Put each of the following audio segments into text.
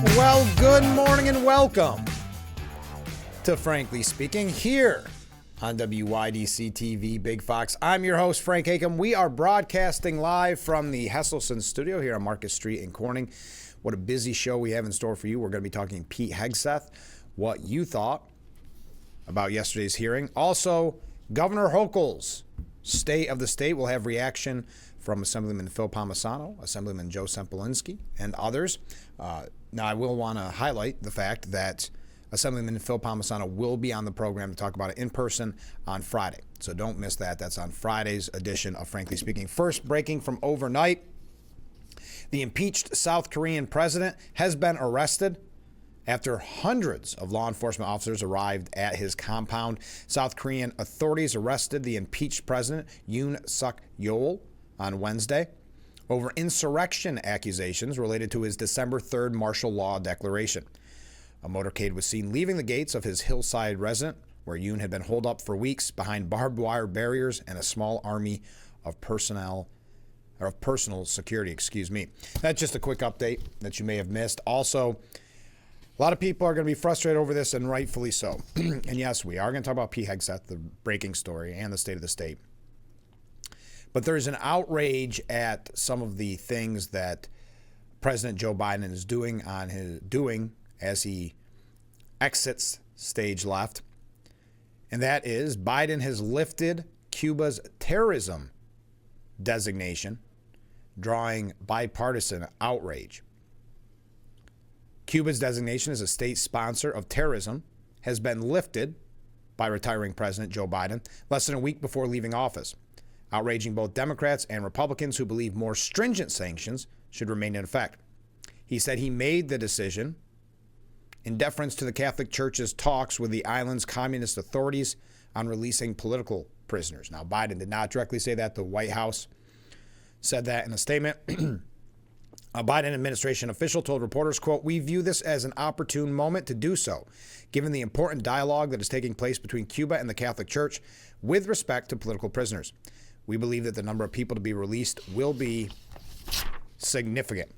Well, good morning and welcome to Frankly Speaking here on WYDC TV Big Fox. I'm your host, Frank Acom. We are broadcasting live from the Hesselson studio here on Market Street in Corning. What a busy show we have in store for you. We're going to be talking Pete Hegseth, what you thought about yesterday's hearing. Also, Governor Hochul's State of the State will have reaction from Assemblyman Phil Palmisano, Assemblyman Joe Sempolinski, and others. Now, I will want to highlight the fact that Assemblyman Phil Palmisano will be on the program to talk about it in person on Friday. So don't miss that. That's on Friday's edition of Frankly Speaking. First, breaking from overnight, the impeached South Korean president has been arrested after hundreds of law enforcement officers arrived at his compound. South Korean authorities arrested the impeached president, Yoon Suk Yeol, on Wednesday over insurrection accusations related to his December 3rd martial law declaration. A motorcade was seen leaving the gates of his hillside residence, where Yoon had been holed up for weeks behind barbed wire barriers and a small army of personal security. That's just a quick update that you may have missed. Also, a lot of people are going to be frustrated over this, and rightfully so. And yes, we are going to talk about Pete Hegseth, the breaking story, and the state of the state. But there's an outrage at some of the things that President Joe Biden is doing as he exits stage left. And that is Biden has lifted Cuba's terrorism designation, drawing bipartisan outrage. Cuba's designation as a state sponsor of terrorism has been lifted by retiring President Joe Biden less than a week before leaving office, outraging both Democrats and Republicans who believe more stringent sanctions should remain in effect. He said he made the decision in deference to the Catholic Church's talks with the island's communist authorities on releasing political prisoners. Now, Biden did not directly say that. The White House said that in a statement. A Biden administration official told reporters, quote, "We view this as an opportune moment to do so, given the important dialogue that is taking place between Cuba and the Catholic Church with respect to political prisoners. We believe that the number of people to be released will be significant."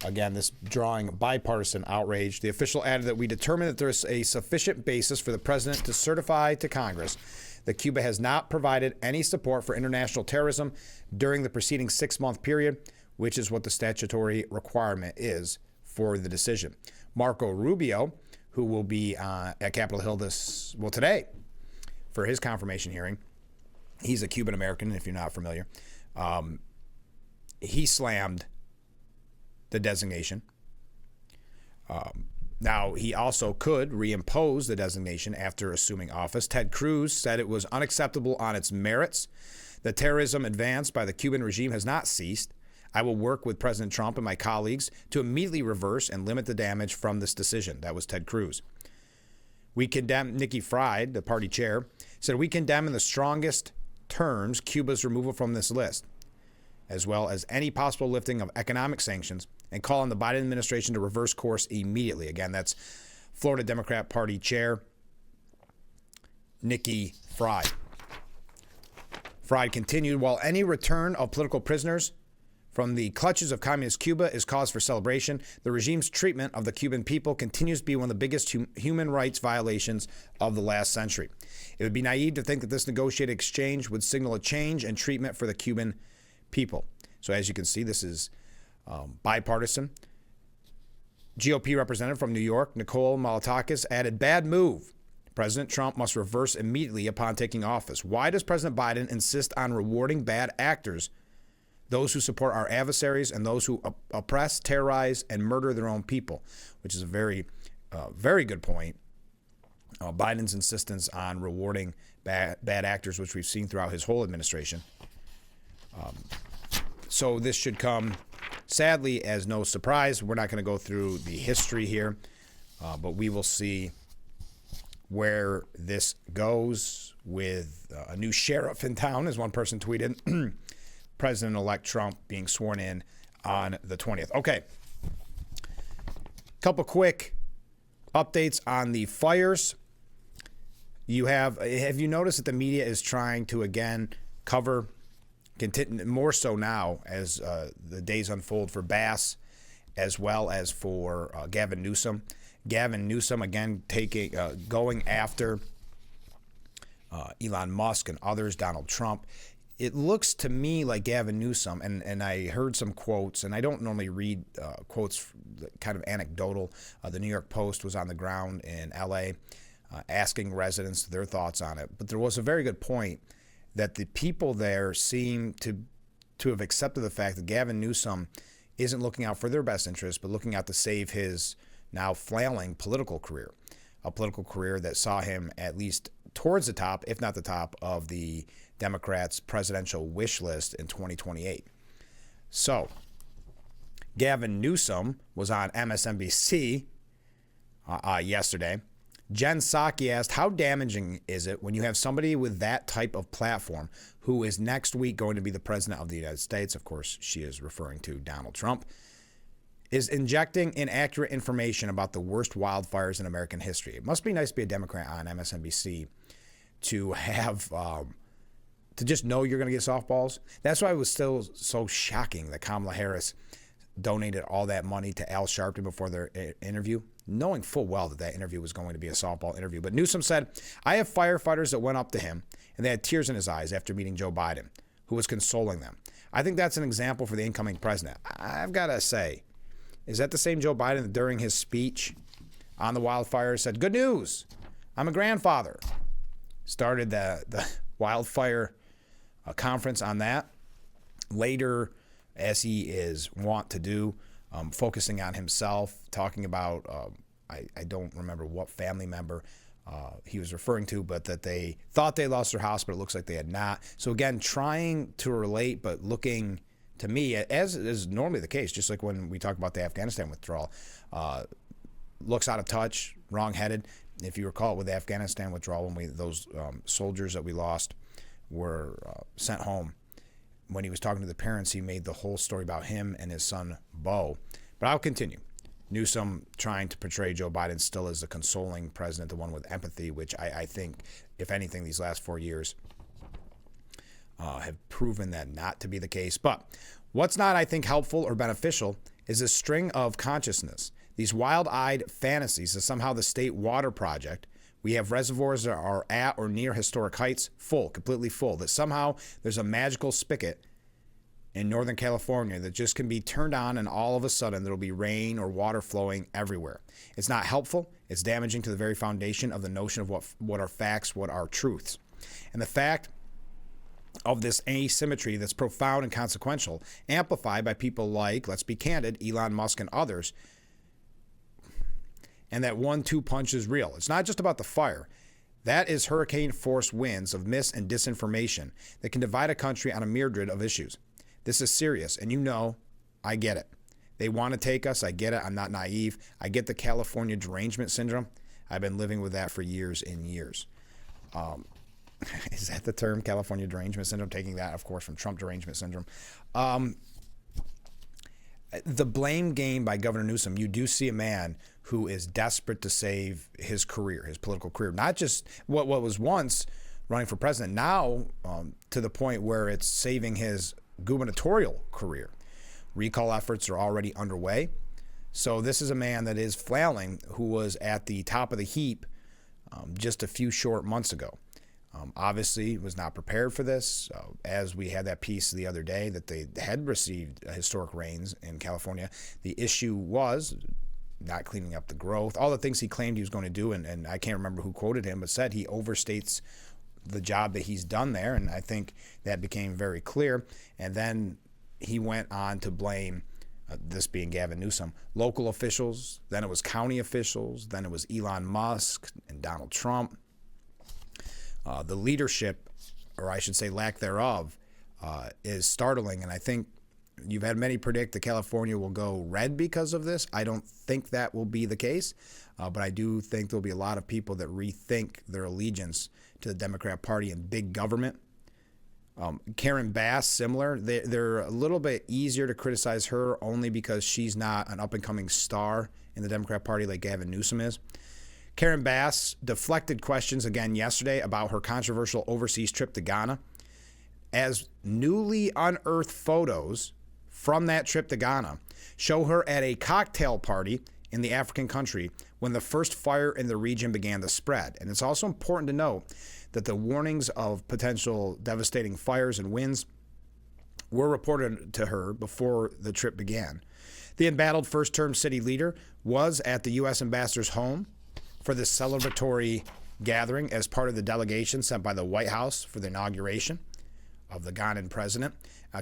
Again, this drawing bipartisan outrage. The official added that we determined that there is a sufficient basis for the president to certify to Congress that Cuba has not provided any support for international terrorism during the preceding 6-month period, which is what the statutory requirement is for the decision. Marco Rubio, who will be at Capitol Hill today for his confirmation hearing, he's a Cuban American, if you're not familiar. He slammed the designation. Now, he also could reimpose the designation after assuming office. Ted Cruz said it was unacceptable on its merits. The terrorism advanced by the Cuban regime has not ceased. I will work with President Trump and my colleagues to immediately reverse and limit the damage from this decision. That was Ted Cruz. We condemn, Nikki Fried, the party chair, said we condemn in the strongest terms Cuba's removal from this list, as well as any possible lifting of economic sanctions, and call on the Biden administration to reverse course immediately. Again, that's Florida Democrat Party Chair Nikki Fried. Fried continued, while any return of political prisoners from the clutches of communist Cuba is cause for celebration, the regime's treatment of the Cuban people continues to be one of the biggest human rights violations of the last century. It would be naive to think that this negotiated exchange would signal a change in treatment for the Cuban people. So as you can see, this is bipartisan. GOP representative from New York, Nicole Malotakis, added, "Bad move. President Trump must reverse immediately upon taking office. Why does President Biden insist on rewarding bad actors, those who support our adversaries and those who oppress, terrorize, and murder their own people?" Which is a very, very good point. Biden's insistence on rewarding bad actors, which we've seen throughout his whole administration. So this should come, sadly, as no surprise. We're not going to go through the history here, but we will see where this goes with a new sheriff in town, as one person tweeted. President-elect Trump being sworn in on the 20th. Okay. Couple quick updates on the fires. Have you noticed that the media is trying to, again, cover, more so now as the days unfold for Bass as well as for Gavin Newsom. Gavin Newsom, again, going after Elon Musk and others, Donald Trump. It looks to me like Gavin Newsom, and I heard some quotes, and I don't normally read quotes kind of anecdotal. The New York Post was on the ground in L.A. Asking residents their thoughts on it. But there was a very good point that the people there seem to have accepted the fact that Gavin Newsom isn't looking out for their best interest, but looking out to save his now flailing political career, a political career that saw him at least towards the top, if not the top, of the Democrats' presidential wish list in 2028. So, Gavin Newsom was on MSNBC yesterday. Jen Psaki asked, how damaging is it when you have somebody with that type of platform who is next week going to be the president of the United States? Of course, she is referring to Donald Trump, is injecting inaccurate information about the worst wildfires in American history. It must be nice to be a Democrat on MSNBC to have, to just know you're going to get softballs. That's why it was still so shocking that Kamala Harris donated all that money to Al Sharpton before their interview, knowing full well that that interview was going to be a softball interview. But Newsom said, I have firefighters that went up to him and they had tears in his eyes after meeting Joe Biden, who was consoling them. I think that's an example for the incoming president. I've got to say, is that the same Joe Biden that during his speech on the wildfires said, good news, I'm a grandfather? Started the wildfire conference on that. Later, as he is wont to do, focusing on himself, talking about, I don't remember what family member he was referring to, but that they thought they lost their house, but it looks like they had not. So again, trying to relate, but looking to me, as is normally the case, just like when we talk about the Afghanistan withdrawal, looks out of touch, wrong-headed. If you recall with the Afghanistan withdrawal, when those soldiers that we lost were sent home, when he was talking to the parents, he made the whole story about him and his son, Beau. But I'll continue. Newsom trying to portray Joe Biden still as the consoling president, the one with empathy, which I think, if anything, these last 4 years have proven that not to be the case. But what's not, I think, helpful or beneficial is a string of consciousness. These wild-eyed fantasies that somehow the state water project, we have reservoirs that are at or near historic heights, full, completely full, that somehow there's a magical spigot in Northern California that just can be turned on and all of a sudden there'll be rain or water flowing everywhere. It's not helpful. It's damaging to the very foundation of the notion of what are facts, what are truths. And the fact of this asymmetry that's profound and consequential, amplified by people like, let's be candid, Elon Musk and others, and that 1-2 punch is real. It's not just about the fire. That is hurricane-force winds of mis- and disinformation that can divide a country on a myriad of issues. This is serious, and you know, I get it. They want to take us. I get it. I'm not naive. I get the California derangement syndrome. I've been living with that for years and years. Is that the term, California derangement syndrome? Taking that, of course, from Trump derangement syndrome. The blame game by Governor Newsom, you do see a man who is desperate to save his career, his political career, not just what was once running for president, now to the point where it's saving his gubernatorial career. Recall efforts are already underway. So this is a man that is flailing, who was at the top of the heap just a few short months ago. Obviously was not prepared for this. As we had that piece the other day that they had received historic rains in California. The issue was not cleaning up the growth, all the things he claimed he was going to do. And I can't remember who quoted him, but said he overstates the job that he's done there. And I think that became very clear. And then he went on to blame, this being Gavin Newsom, local officials. Then it was county officials. Then it was Elon Musk and Donald Trump. The leadership, or I should say lack thereof, is startling. And I think you've had many predict that California will go red because of this. I don't think that will be the case, but I do think there'll be a lot of people that rethink their allegiance to the Democrat Party and big government. Karen Bass, similar. They're a little bit easier to criticize her only because she's not an up-and-coming star in the Democrat Party like Gavin Newsom is. Karen Bass deflected questions again yesterday about her controversial overseas trip to Ghana as newly unearthed photos from that trip to Ghana show her at a cocktail party in the African country when the first fire in the region began to spread. And it's also important to note that the warnings of potential devastating fires and winds were reported to her before the trip began. The embattled first-term city leader was at the U.S. ambassador's home for this celebratory gathering as part of the delegation sent by the White House for the inauguration of the Ghanaian president.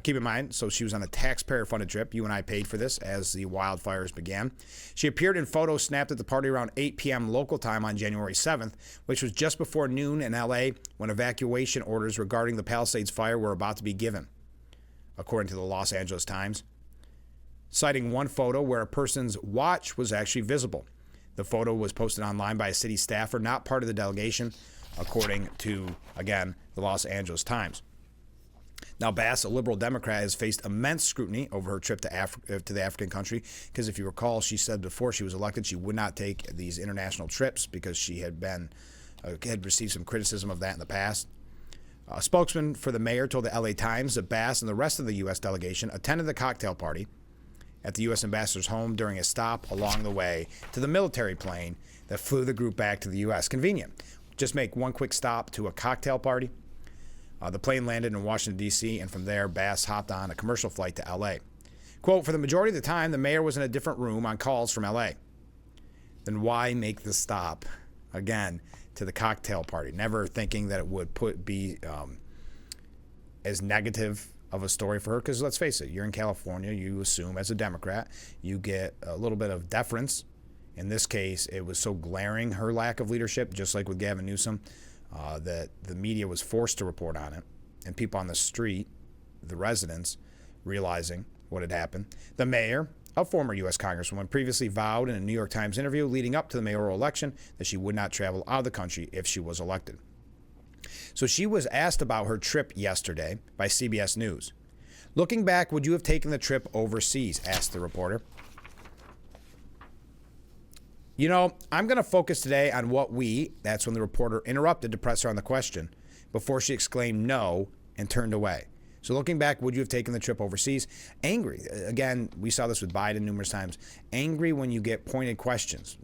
Keep in mind, so she was on a taxpayer-funded trip. You and I paid for this as the wildfires began. She appeared in photos snapped at the party around 8 p.m. local time on January 7th, which was just before noon in L.A. when evacuation orders regarding the Palisades fire were about to be given, according to the Los Angeles Times, citing one photo where a person's watch was actually visible. The photo was posted online by a city staffer, not part of the delegation, according to, again, the Los Angeles Times. Now, Bass, a liberal Democrat, has faced immense scrutiny over her trip to the African country because, if you recall, she said before she was elected she would not take these international trips because she had received some criticism of that in the past. A spokesman for the mayor told the LA Times that Bass and the rest of the U.S. delegation attended the cocktail party at the U.S. ambassador's home during a stop along the way to the military plane that flew the group back to the U.S. Convenient. Just make one quick stop to a cocktail party. The plane landed in Washington, D.C., and from there, Bass hopped on a commercial flight to L.A. Quote, for the majority of the time, the mayor was in a different room on calls from L.A. Then why make the stop, again, to the cocktail party, never thinking that it would be as negative of a story for her? Because let's face it, you're in California, you assume as a Democrat, you get a little bit of deference. In this case, it was so glaring, her lack of leadership, just like with Gavin Newsom, that the media was forced to report on it, and people on the street, the residents, realizing what had happened. The mayor, a former U.S. congresswoman, previously vowed in a New York Times interview leading up to the mayoral election that she would not travel out of the country if she was elected. So she was asked about her trip yesterday by CBS News. Looking back, would you have taken the trip overseas? Asked the reporter. You know, I'm going to focus today on that's when the reporter interrupted to press her on the question before she exclaimed no and turned away. So looking back, would you have taken the trip overseas? Angry. Again, we saw this with Biden numerous times. Angry when you get pointed questions,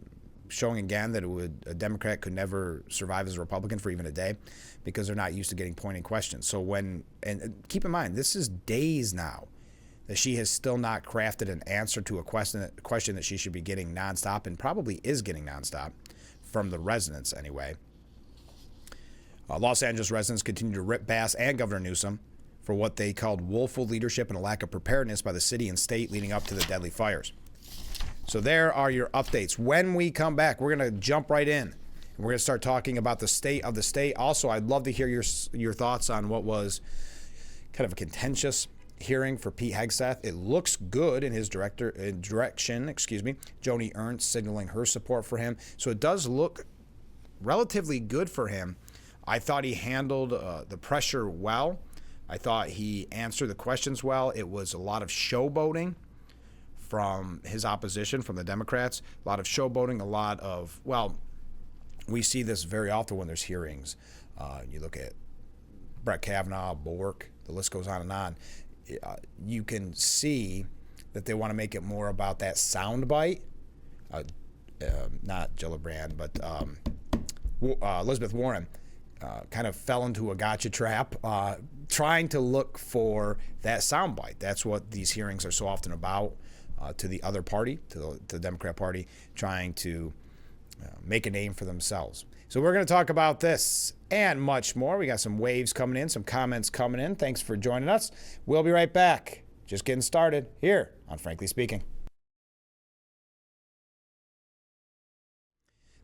showing again that a Democrat could never survive as a Republican for even a day because they're not used to getting pointed questions. So and keep in mind, this is days now that she has still not crafted an answer to a question that she should be getting nonstop, and probably is getting nonstop from the residents anyway. Los Angeles residents continue to rip Bass and Governor Newsom for what they called woeful leadership and a lack of preparedness by the city and state leading up to the deadly fires. So there are your updates. When we come back, we're going to jump right in. We're going to start talking about the state of the state. Also, I'd love to hear your thoughts on what was kind of a contentious hearing for Pete Hegseth. It looks good in his direction. Joni Ernst signaling her support for him. So it does look relatively good for him. I thought he handled the pressure well. I thought he answered the questions well. It was a lot of showboating from his opposition, from the Democrats. A lot of showboating, we see this very often when there's hearings. You look at Brett Kavanaugh, Bork, the list goes on and on. You can see that they want to make it more about that soundbite. Not Gillibrand, but Elizabeth Warren kind of fell into a gotcha trap, trying to look for that soundbite. That's what these hearings are so often about, to the other party, to the Democrat Party, trying to make a name for themselves. So we're going to talk about this and much more. We got some waves coming in, some comments coming in. Thanks for joining us. We'll be right back. Just getting started here on Frankly Speaking.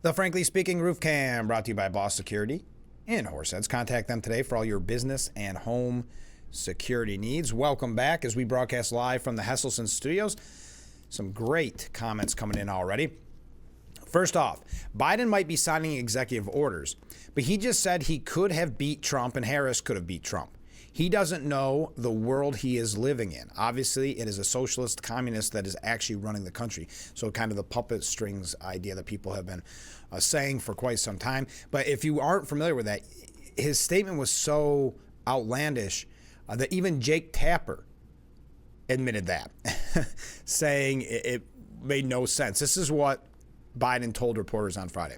The Frankly Speaking Roof Cam brought to you by Boss Security in Horseheads. Contact them today for all your business and home security needs. Welcome back as we broadcast live from the Hesselson Studios. Some great comments coming in already. First off, Biden might be signing executive orders, but he just said he could have beat Trump and Harris could have beat Trump. He doesn't know the world he is living in. Obviously, it is a socialist communist that is actually running the country. So kind of the puppet strings idea that people have been saying for quite some time. But if you aren't familiar with that, his statement was so outlandish that even Jake Tapper admitted that, saying it made no sense. This is what Biden told reporters on Friday.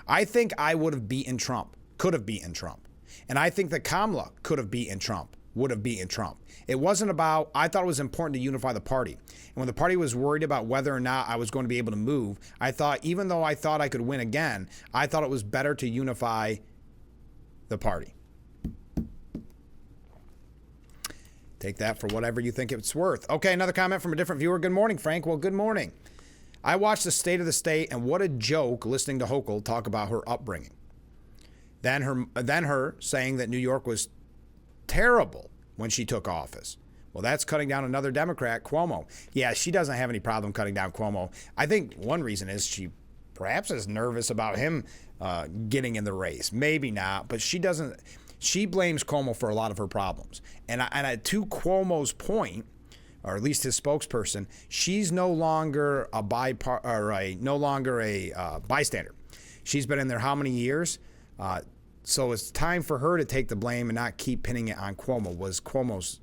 I think I would have beaten Trump, could have beaten Trump. And I think that Kamala could have beaten Trump, would have beaten Trump. It wasn't about, I thought it was important to unify the party. And when the party was worried about whether or not I was going to be able to move, I thought, even though I thought I could win again, I thought it was better to unify the party. Take that for whatever you think it's worth. Okay, another comment from a different viewer. Good morning, Frank. Well, good morning. I watched the State of the State, and what a joke listening to Hochul talk about her upbringing. Then her saying that New York was terrible when she took office. Well, that's cutting down another Democrat, Cuomo. Yeah, she doesn't have any problem cutting down Cuomo. I think one reason is she perhaps is nervous about him getting in the race. Maybe not, but she doesn't. She blames Cuomo for a lot of her problems. And to Cuomo's point, or at least his spokesperson, she's no longer a bystander. She's been in there how many years? So it's time for her to take the blame and not keep pinning it on Cuomo, was Cuomo's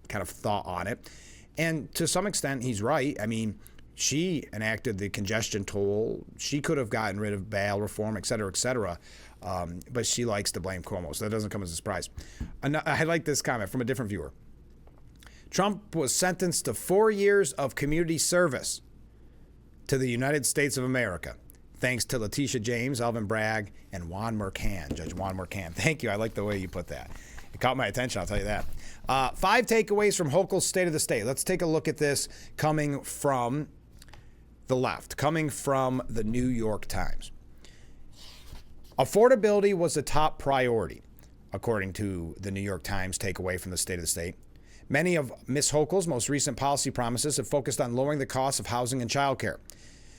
kind of thought on it. And to some extent, he's right. I mean, she enacted the congestion toll. She could have gotten rid of bail reform, et cetera, et cetera. But she likes to blame Cuomo, so that doesn't come as a surprise. I like this comment from a different viewer. Trump was sentenced to 4 years of community service to the United States of America, thanks to Letitia James, Alvin Bragg, and Juan Mercan, Judge Juan Mercan. Thank you. I like the way you put that. It caught my attention, I'll tell you that. 5 takeaways from Hochul's State of the State. Let's take a look at this coming from the left, coming from the New York Times. Affordability was a top priority, according to the New York Times takeaway from the State of the State. Many of Ms. Hochul's most recent policy promises have focused on lowering the cost of housing and childcare.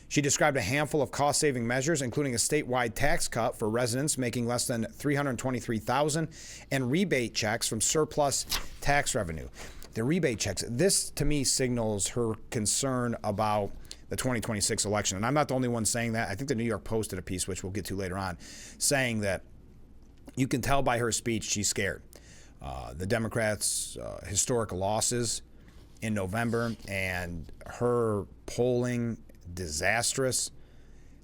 She described a handful of cost-saving measures, including a statewide tax cut for residents making less than $323,000 and rebate checks from surplus tax revenue. The rebate checks, this to me signals her concern about the 2026 election. And I'm not the only one saying that. I think the New York Post did a piece, which we'll get to later on, saying that you can tell by her speech she's scared. The Democrats' historic losses in November and her polling disastrous.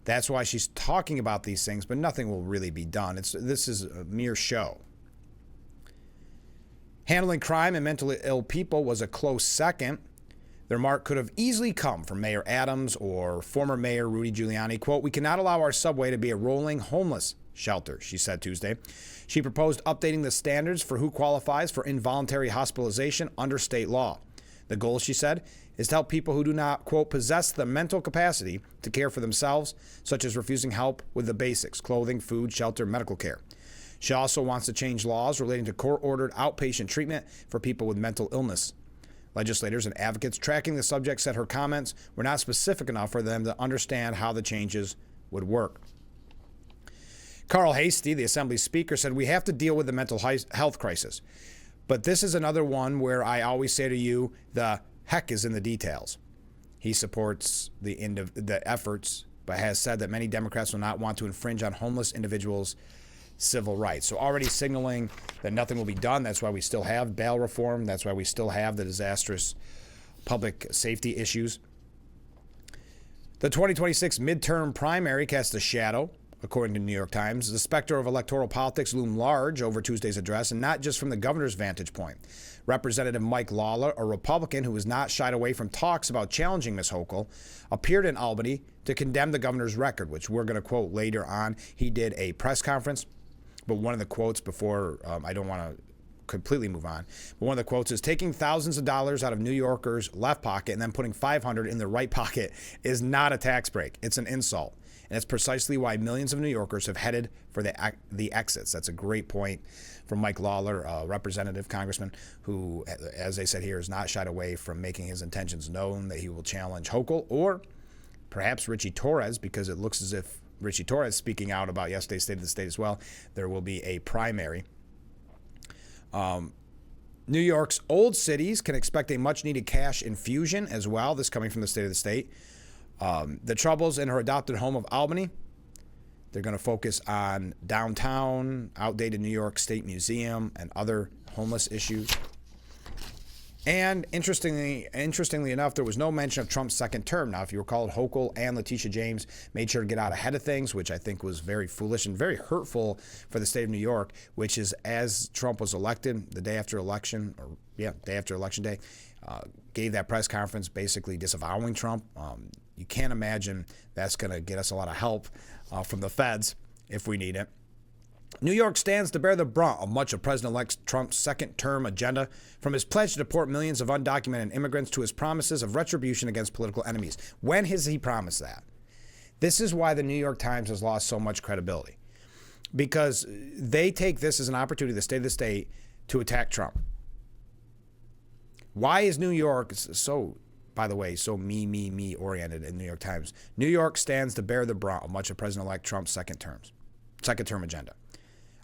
That's why she's talking about these things, but nothing will really be done. This is a mere show. Handling crime and mentally ill people was a close second. Their mark could have easily come from Mayor Adams or former Mayor Rudy Giuliani. Quote, "We cannot allow our subway to be a rolling homeless shelter," she said Tuesday. She proposed updating the standards for who qualifies for involuntary hospitalization under state law. The goal, she said, is to help people who do not, quote, "possess the mental capacity to care for themselves, such as refusing help with the basics, clothing, food, shelter, medical care." She also wants to change laws relating to court-ordered outpatient treatment for people with mental illness. Legislators and advocates tracking the subject said her comments were not specific enough for them to understand how the changes would work. Carl Hastie, the Assembly Speaker, said, "We have to deal with the mental health crisis. But this is another one where I always say to you, the heck is in the details." He supports the efforts, but has said that many Democrats will not want to infringe on homeless individuals' civil rights. So already signaling that nothing will be done. That's why we still have bail reform. That's why we still have the disastrous public safety issues. The 2026 midterm primary cast a shadow, according to the New York Times. The specter of electoral politics loomed large over Tuesday's address, and not just from the governor's vantage point. Representative Mike Lawler, a Republican who has not shied away from talks about challenging Ms. Hochul, appeared in Albany to condemn the governor's record, which we're going to quote later on. He did a press conference, but one of the quotes before, I don't want to completely move on, but one of the quotes is, "Taking thousands of dollars out of New Yorkers' left pocket and then putting $500 in their right pocket is not a tax break. It's an insult. And it's precisely why millions of New Yorkers have headed for the exits." That's a great point from Mike Lawler, a representative congressman who, as they said here, has not shied away from making his intentions known that he will challenge Hochul or perhaps Richie Torres, because it looks as if Richie Torres speaking out about yesterday's State of the State as well. There will be a primary. New York's old cities can expect a much-needed cash infusion as well. This coming from the State of the State. The troubles in her adopted home of Albany. They're going to focus on downtown, outdated New York State Museum, and other homeless issues. And interestingly enough, there was no mention of Trump's second term. Now, if you recall, Hochul and Letitia James made sure to get out ahead of things, which I think was very foolish and very hurtful for the state of New York, which is as Trump was elected, day after election day, gave that press conference basically disavowing Trump. You can't imagine that's going to get us a lot of help from the feds if we need it. New York stands to bear the brunt of much of President-elect Trump's second-term agenda, from his pledge to deport millions of undocumented immigrants to his promises of retribution against political enemies. When has he promised that? This is why the New York Times has lost so much credibility, because they take this as an opportunity, the state of the state, to attack Trump. Why is New York so, by the way, so me oriented in the New York Times? New York stands to bear the brunt of much of President-elect Trump's second-term agenda.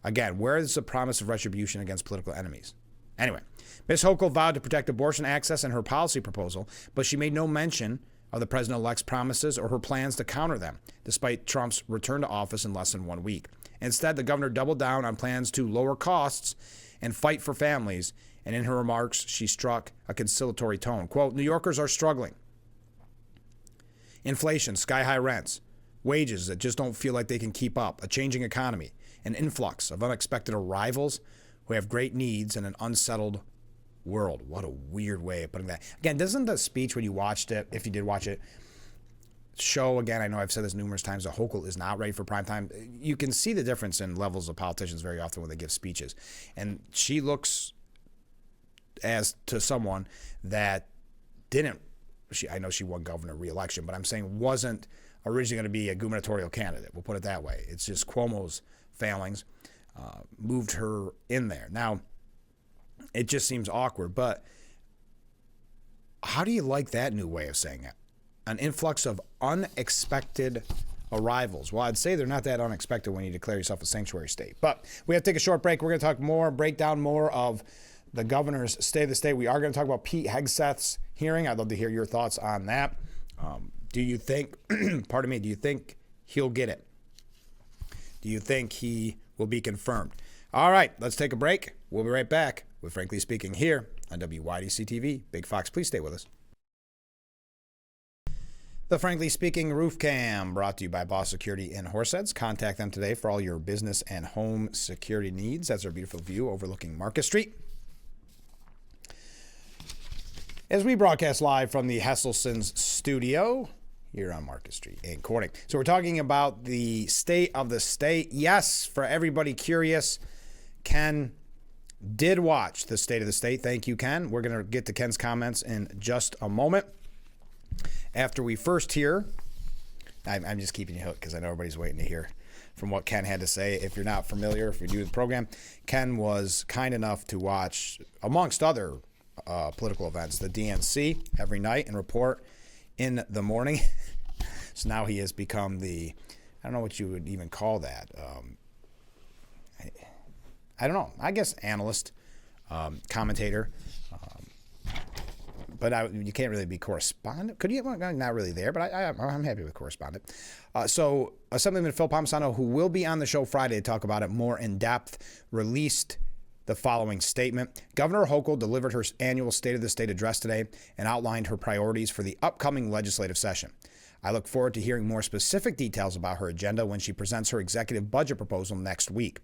Again, where is the promise of retribution against political enemies? Anyway, Ms. Hochul vowed to protect abortion access in her policy proposal, but she made no mention of the president-elect's promises or her plans to counter them, despite Trump's return to office in less than 1 week. Instead, the governor doubled down on plans to lower costs and fight for families, and in her remarks, she struck a conciliatory tone. Quote, New Yorkers are struggling. Inflation, sky-high rents, wages that just don't feel like they can keep up, a changing economy, an influx of unexpected arrivals who have great needs in an unsettled world. What a weird way of putting that. Again, doesn't the speech, when you watched it, if you did watch it, show, again, I know I've said this numerous times, that Hochul is not ready for prime time. You can see the difference in levels of politicians very often when they give speeches. And she looks as to someone that didn't, I know she won governor re-election, but I'm saying wasn't originally going to be a gubernatorial candidate. We'll put it that way. It's just Cuomo's failings moved her in there. Now, it just seems awkward, but how do you like that new way of saying it? An influx of unexpected arrivals. Well, I'd say they're not that unexpected when you declare yourself a sanctuary state. But we have to take a short break. We're going to talk more, break down more of the governor's state of the state. We are going to talk about Pete Hegseth's hearing. I'd love to hear your thoughts on that. Do you think, do you think he'll get it? Do you think he will be confirmed? All right, let's take a break. We'll be right back with Frankly Speaking here on WYDC TV. Big Fox, please stay with us. The Frankly Speaking Roof Cam, brought to you by Boss Security in Horseheads. Contact them today for all your business and home security needs. That's our beautiful view overlooking Market Street. As we broadcast live from the Hesselson's studio here on Market Street in Corning. So we're talking about the state of the state. Yes, for everybody curious, Ken did watch the state of the state. Thank you, Ken. We're going to get to Ken's comments in just a moment. After we first hear, I'm just keeping you hooked because I know everybody's waiting to hear from what Ken had to say. If you're not familiar, if you're new to the program, Ken was kind enough to watch, amongst other political events, the DNC every night and report in the morning. So now he has become the, I don't know what you would even call that. I don't know. I guess analyst, commentator. But you can't really be correspondent. Could you? Well, not really there, but I'm happy with correspondent. So Assemblyman Phil Palmisano, who will be on the show Friday to talk about it more in depth, released the following statement. Governor Hochul delivered her annual State of the State address today and outlined her priorities for the upcoming legislative session. I look forward to hearing more specific details about her agenda when she presents her executive budget proposal next week.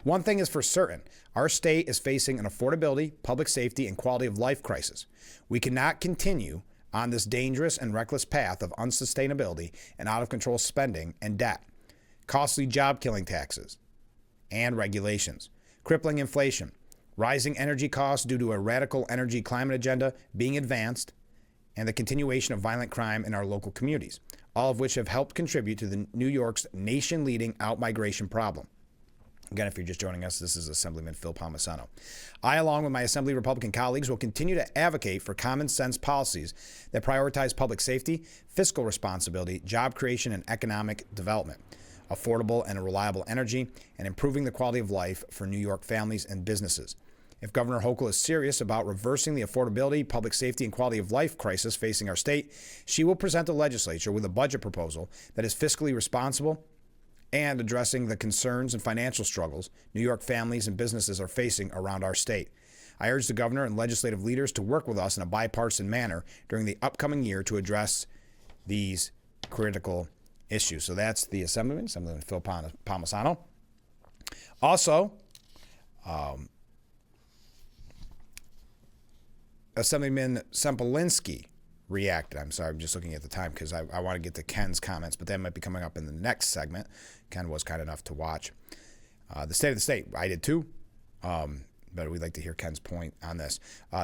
One thing is for certain, our state is facing an affordability, public safety, and quality of life crisis. We cannot continue on this dangerous and reckless path of unsustainability and out-of-control spending and debt, costly job-killing taxes and regulations, crippling inflation, rising energy costs due to a radical energy climate agenda being advanced, and the continuation of violent crime in our local communities, all of which have helped contribute to the New York's nation-leading out-migration problem. Again, if you're just joining us, this is Assemblyman Phil Palmisano. I, along with my Assembly Republican colleagues, will continue to advocate for common sense policies that prioritize public safety, fiscal responsibility, job creation, and economic development, affordable and reliable energy, and improving the quality of life for New York families and businesses. If Governor Hochul is serious about reversing the affordability, public safety, and quality of life crisis facing our state, she will present the legislature with a budget proposal that is fiscally responsible and addressing the concerns and financial struggles New York families and businesses are facing around our state. I urge the governor and legislative leaders to work with us in a bipartisan manner during the upcoming year to address these critical issues. So that's the Assemblyman Phil Palmisano. Also, Assemblyman Sempolinski reacted. I'm sorry, I'm just looking at the time because I want to get to Ken's comments, but that might be coming up in the next segment. Ken was kind enough to watch the State of the State. I did too, but we'd like to hear Ken's point on this.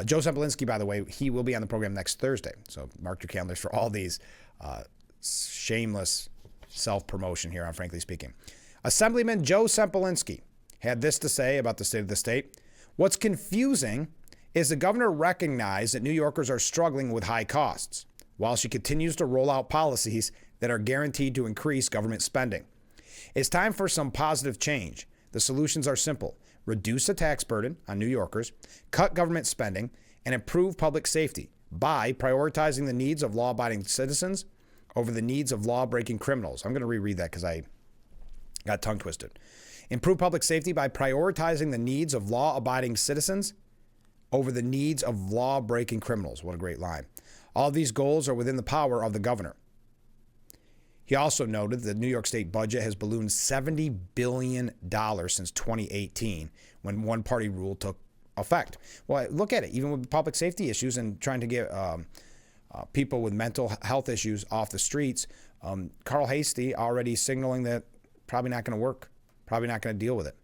Joe Sempolinski, by the way, he will be on the program next Thursday, so mark your calendars for all these shameless self-promotion here on Frankly Speaking. Assemblyman Joe Sempolinski had this to say about the State of the State. What's confusing is the governor recognized that New Yorkers are struggling with high costs, while she continues to roll out policies that are guaranteed to increase government spending. It's time for some positive change. The solutions are simple. Reduce the tax burden on New Yorkers, cut government spending, and improve public safety by prioritizing the needs of law-abiding citizens over the needs of law-breaking criminals. I'm going to reread that because I got tongue twisted. Improve public safety by prioritizing the needs of law-abiding citizens over the needs of law-breaking criminals. What a great line. All of these goals are within the power of the governor. He also noted that the New York State budget has ballooned $70 billion since 2018 when one-party rule took effect. Well, look at it. Even with public safety issues and trying to get people with mental health issues off the streets, Carl Hastie already signaling that probably not going to work, probably not going to deal with it.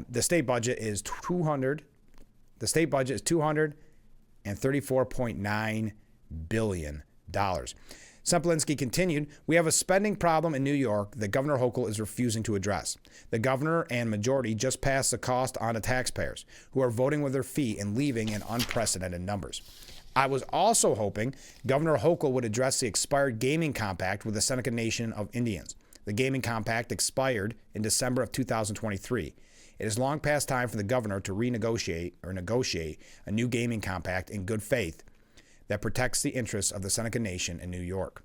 The state budget is $234.9 billion. Sempolinski continued, we have a spending problem in New York that Governor Hochul is refusing to address. The governor and majority just passed the cost on to taxpayers, who are voting with their feet and leaving in unprecedented numbers. I was also hoping Governor Hochul would address the expired gaming compact with the Seneca Nation of Indians. The gaming compact expired in December of 2023. It is long past time for the governor to negotiate a new gaming compact in good faith that protects the interests of the Seneca Nation in New York.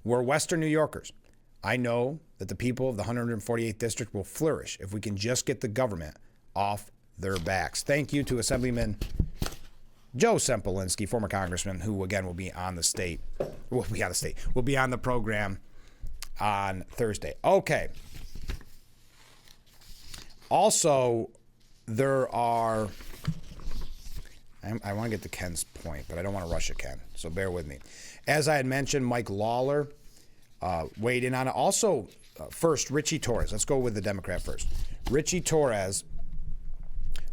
We're Western New Yorkers. I know that the people of the 148th District will flourish if we can just get the government off their backs. Thank you to Assemblyman Joe Sempolinski, former congressman, who again will be on the program on Thursday. Okay. Also, there are, I want to get to Ken's point, but I don't want to rush it, Ken, so bear with me. As I had mentioned, Mike Lawler weighed in on it. Also, first, Richie Torres. Let's go with the Democrat first. Richie Torres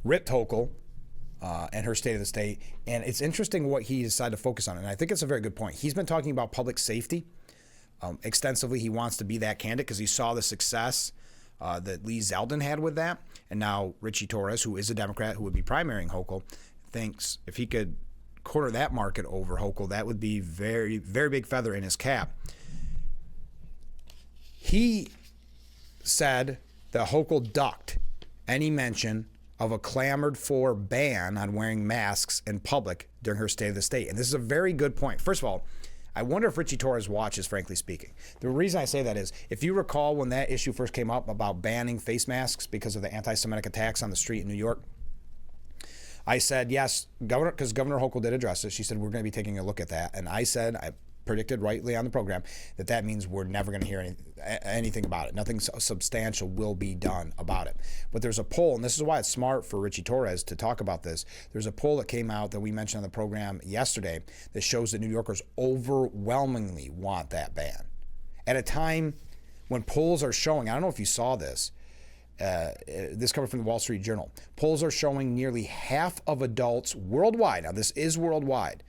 ripped Hochul and her State of the State, and it's interesting what he decided to focus on, and I think it's a very good point. He's been talking about public safety extensively. He wants to be that candidate because he saw the success that Lee Zeldin had with that. And now Richie Torres, who is a Democrat who would be primarying Hochul, thinks if he could corner that market over Hochul, that would be very, very big feather in his cap. He said that Hochul ducked any mention of a clamored for ban on wearing masks in public during her State of the State. And this is a very good point. First of all, I wonder if Richie Torres watches, frankly speaking. The reason I say that is, if you recall when that issue first came up about banning face masks because of the anti-Semitic attacks on the street in New York, I said, yes, because Governor Hochul did address it. She said, we're going to be taking a look at that. And I said, I predicted rightly on the program that means we're never going to hear anything about it. Nothing substantial will be done about it. But there's a poll, and this is why it's smart for Richie Torres to talk about this. There's a poll that came out that we mentioned on the program yesterday that shows that New Yorkers overwhelmingly want that ban. At a time when polls are showing, I don't know if you saw this, this coming from the Wall Street Journal, polls are showing nearly half of adults worldwide, now this is worldwide,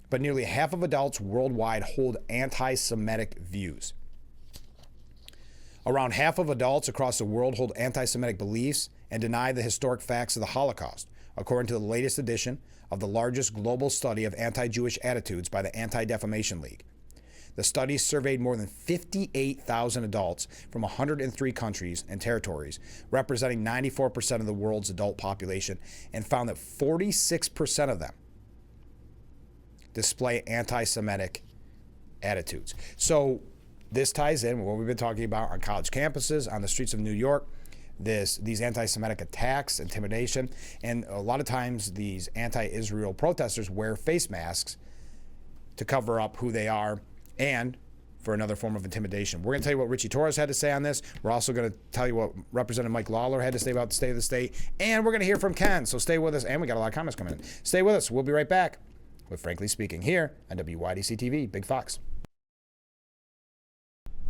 but nearly half of adults worldwide hold anti-Semitic views. Around half of adults across the world hold anti-Semitic beliefs and deny the historic facts of the Holocaust, according to the latest edition of the largest global study of anti-Jewish attitudes by the Anti-Defamation League. The study surveyed more than 58,000 adults from 103 countries and territories, representing 94% of the world's adult population, and found that 46% of them display anti-Semitic attitudes. So this ties in with what we've been talking about on college campuses, on the streets of New York. these anti-Semitic attacks, intimidation, and a lot of times these anti-Israel protesters wear face masks to cover up who they are and for another form of intimidation. We're going to tell you what Richie Torres had to say on this. We're also going to tell you what Representative Mike Lawler had to say about the state of the state. And we're going to hear from Ken. So stay with us. And we got a lot of comments coming in. Stay with us. We'll be right back with Frankly Speaking here on WYDC TV, Big Fox.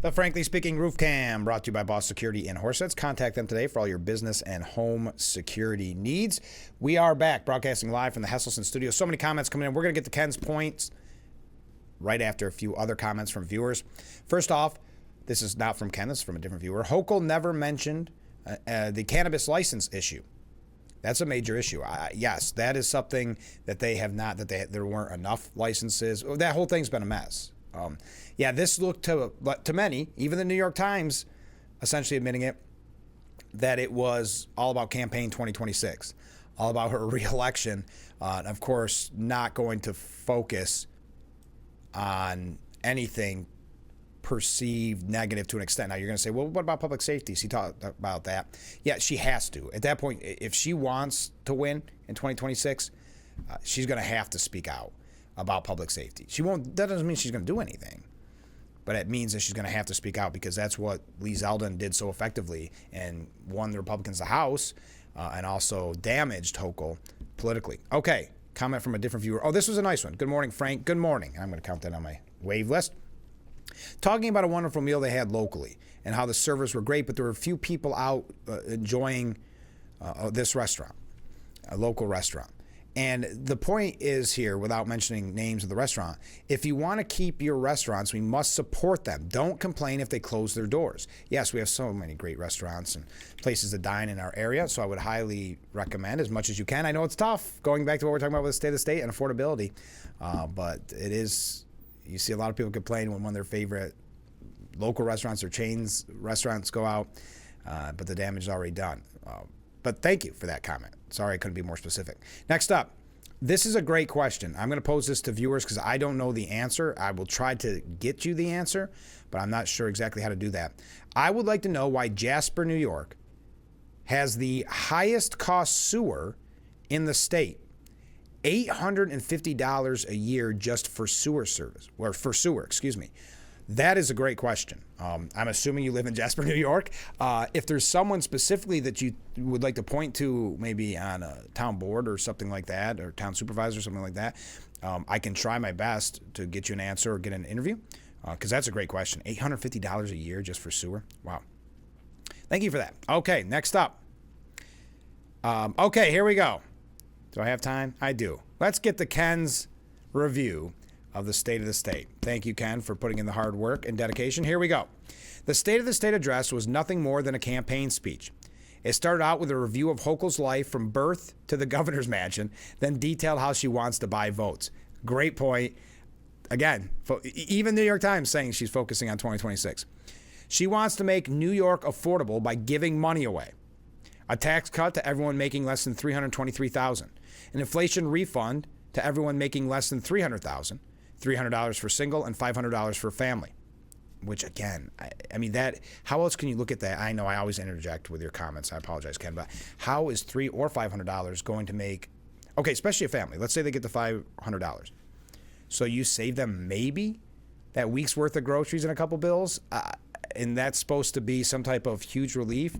The Frankly Speaking Roof Cam brought to you by Boss Security in Horseheads. Contact them today for all your business and home security needs. We are back broadcasting live from the Hesselson studio. So many comments coming in. We're going to get to Ken's points right after a few other comments from viewers. First off, this is not from Ken, this is from a different viewer. Hochul never mentioned the cannabis license issue. That's a major issue. Yes, that is something that they have not, there weren't enough licenses. That whole thing's been a mess. This looked to many, even the New York Times essentially admitting it, that it was all about campaign 2026, all about her reelection, and of course, not going to focus on anything perceived negative to an extent. Now you're going to say, well, what about public safety? She talked about that. Yeah, she has to. At that point, if she wants to win in 2026, she's going to have to speak out about public safety. She won't. That doesn't mean she's going to do anything, but it means that she's going to have to speak out because that's what Lee Zeldin did so effectively and won the Republicans the House and also damaged Hochul politically. Okay. Comment from a different viewer. Oh, this was a nice one. Good morning, Frank. Good morning. I'm going to count that on my wave list. Talking about a wonderful meal they had locally and how the servers were great, but there were a few people out enjoying this restaurant, a local restaurant. And the point is here, without mentioning names of the restaurant, if you want to keep your restaurants, we must support them. Don't complain if they close their doors. Yes, we have so many great restaurants and places to dine in our area, so I would highly recommend as much as you can. I know it's tough, going back to what we're talking about with the state of the state and affordability, but it is, you see a lot of people complain when one of their favorite local restaurants or chains restaurants go out, but the damage is already done. But thank you for that comment. Sorry I couldn't be more specific. Next up, this is a great question. I'm going to pose this to viewers because I don't know the answer. I will try to get you the answer, but I'm not sure exactly how to do that. I would like to know why Jasper, New York has the highest cost sewer in the state. $850 a year just for sewer service, or for sewer, excuse me. That is a great question. I'm assuming you live in Jasper, New York. If there's someone specifically that you would like to point to, maybe on a town board or something like that, or town supervisor or something like that, I can try my best to get you an answer or get an interview, because that's a great question. $850 a year just for sewer? Wow. Thank you for that. Okay, next up. Okay, here we go. Do I have time? I do. Let's get to Ken's review of the State of the State. Thank you, Ken, for putting in the hard work and dedication. Here we go. The State of the State address was nothing more than a campaign speech. It started out with a review of Hochul's life from birth to the governor's mansion, then detailed how she wants to buy votes. Great point. Again, even the New York Times saying she's focusing on 2026. She wants to make New York affordable by giving money away. A tax cut to everyone making less than $323,000. An inflation refund to everyone making less than $300,000. $300 for single and $500 for family, which again, I mean that, how else can you look at that? I know I always interject with your comments. I apologize, Ken, but how is $300 or $500 going to make, okay, especially a family, let's say they get the $500. So you save them maybe that week's worth of groceries and a couple bills, and that's supposed to be some type of huge relief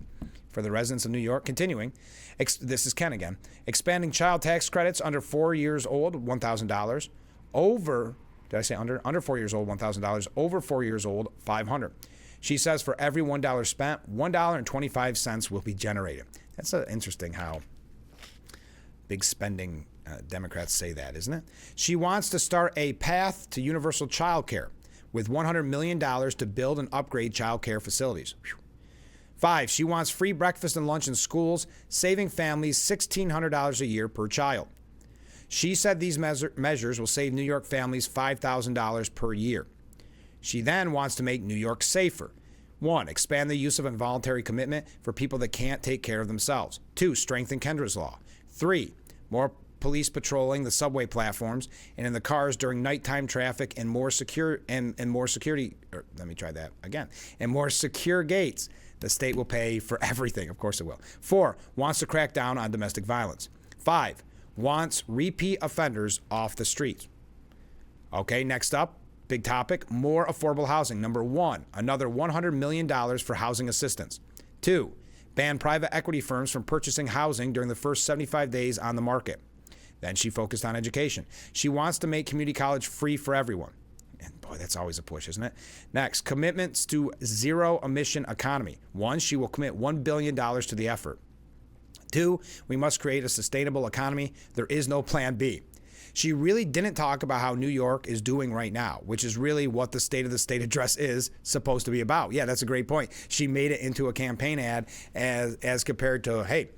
for the residents of New York. Continuing, this is Ken again, expanding child tax credits under 4 years old, $1,000, over, did I say under 4 years old, $1,000, over 4 years old, $500. She says for every $1 spent, $1.25 will be generated. That's interesting how big spending Democrats say that, isn't it? She wants to start a path to universal child care with $100 million to build and upgrade child care facilities. Whew. 5, she wants free breakfast and lunch in schools, saving families $1,600 a year per child. She said these measures will save New York families $5,000 per year. She then wants to make New York safer. 1, expand the use of involuntary commitment for people that can't take care of themselves. 2, strengthen Kendra's law. 3, more police patrolling the subway platforms and in the cars during nighttime traffic and more secure gates. The state will pay for everything. Of course it will. 4, wants to crack down on domestic violence. 5, wants repeat offenders off the streets. Okay, next up, big topic, more affordable housing. Number 1, another $100 million for housing assistance. 2, ban private equity firms from purchasing housing during the first 75 days on the market. Then she focused on education. She wants to make community college free for everyone. And boy, that's always a push, isn't it? Next, commitments to zero-emission economy. 1, she will commit $1 billion to the effort. 2, we must create a sustainable economy. There is no plan B. She really didn't talk about how New York is doing right now, which is really what the State of the State address is supposed to be about. Yeah, that's a great point. She made it into a campaign ad as compared to, hey,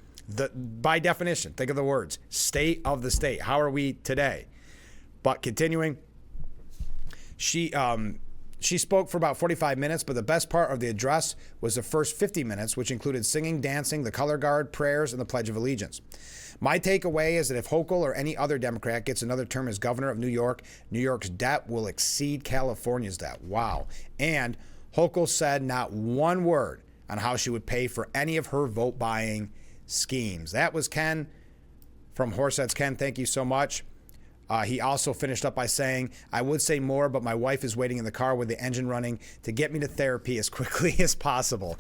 by definition, think of the words, state of the state. How are we today? But continuing, she spoke for about 45 minutes, but the best part of the address was the first 50 minutes, which included singing, dancing, the color guard, prayers, and the Pledge of Allegiance. My takeaway is that if Hochul or any other Democrat gets another term as governor of New York, New York's debt will exceed California's debt. Wow. And Hochul said not one word on how she would pay for any of her vote buying schemes. That was Ken from Horseheads. Ken, thank you so much. He also finished up by saying, I would say more, but my wife is waiting in the car with the engine running to get me to therapy as quickly as possible.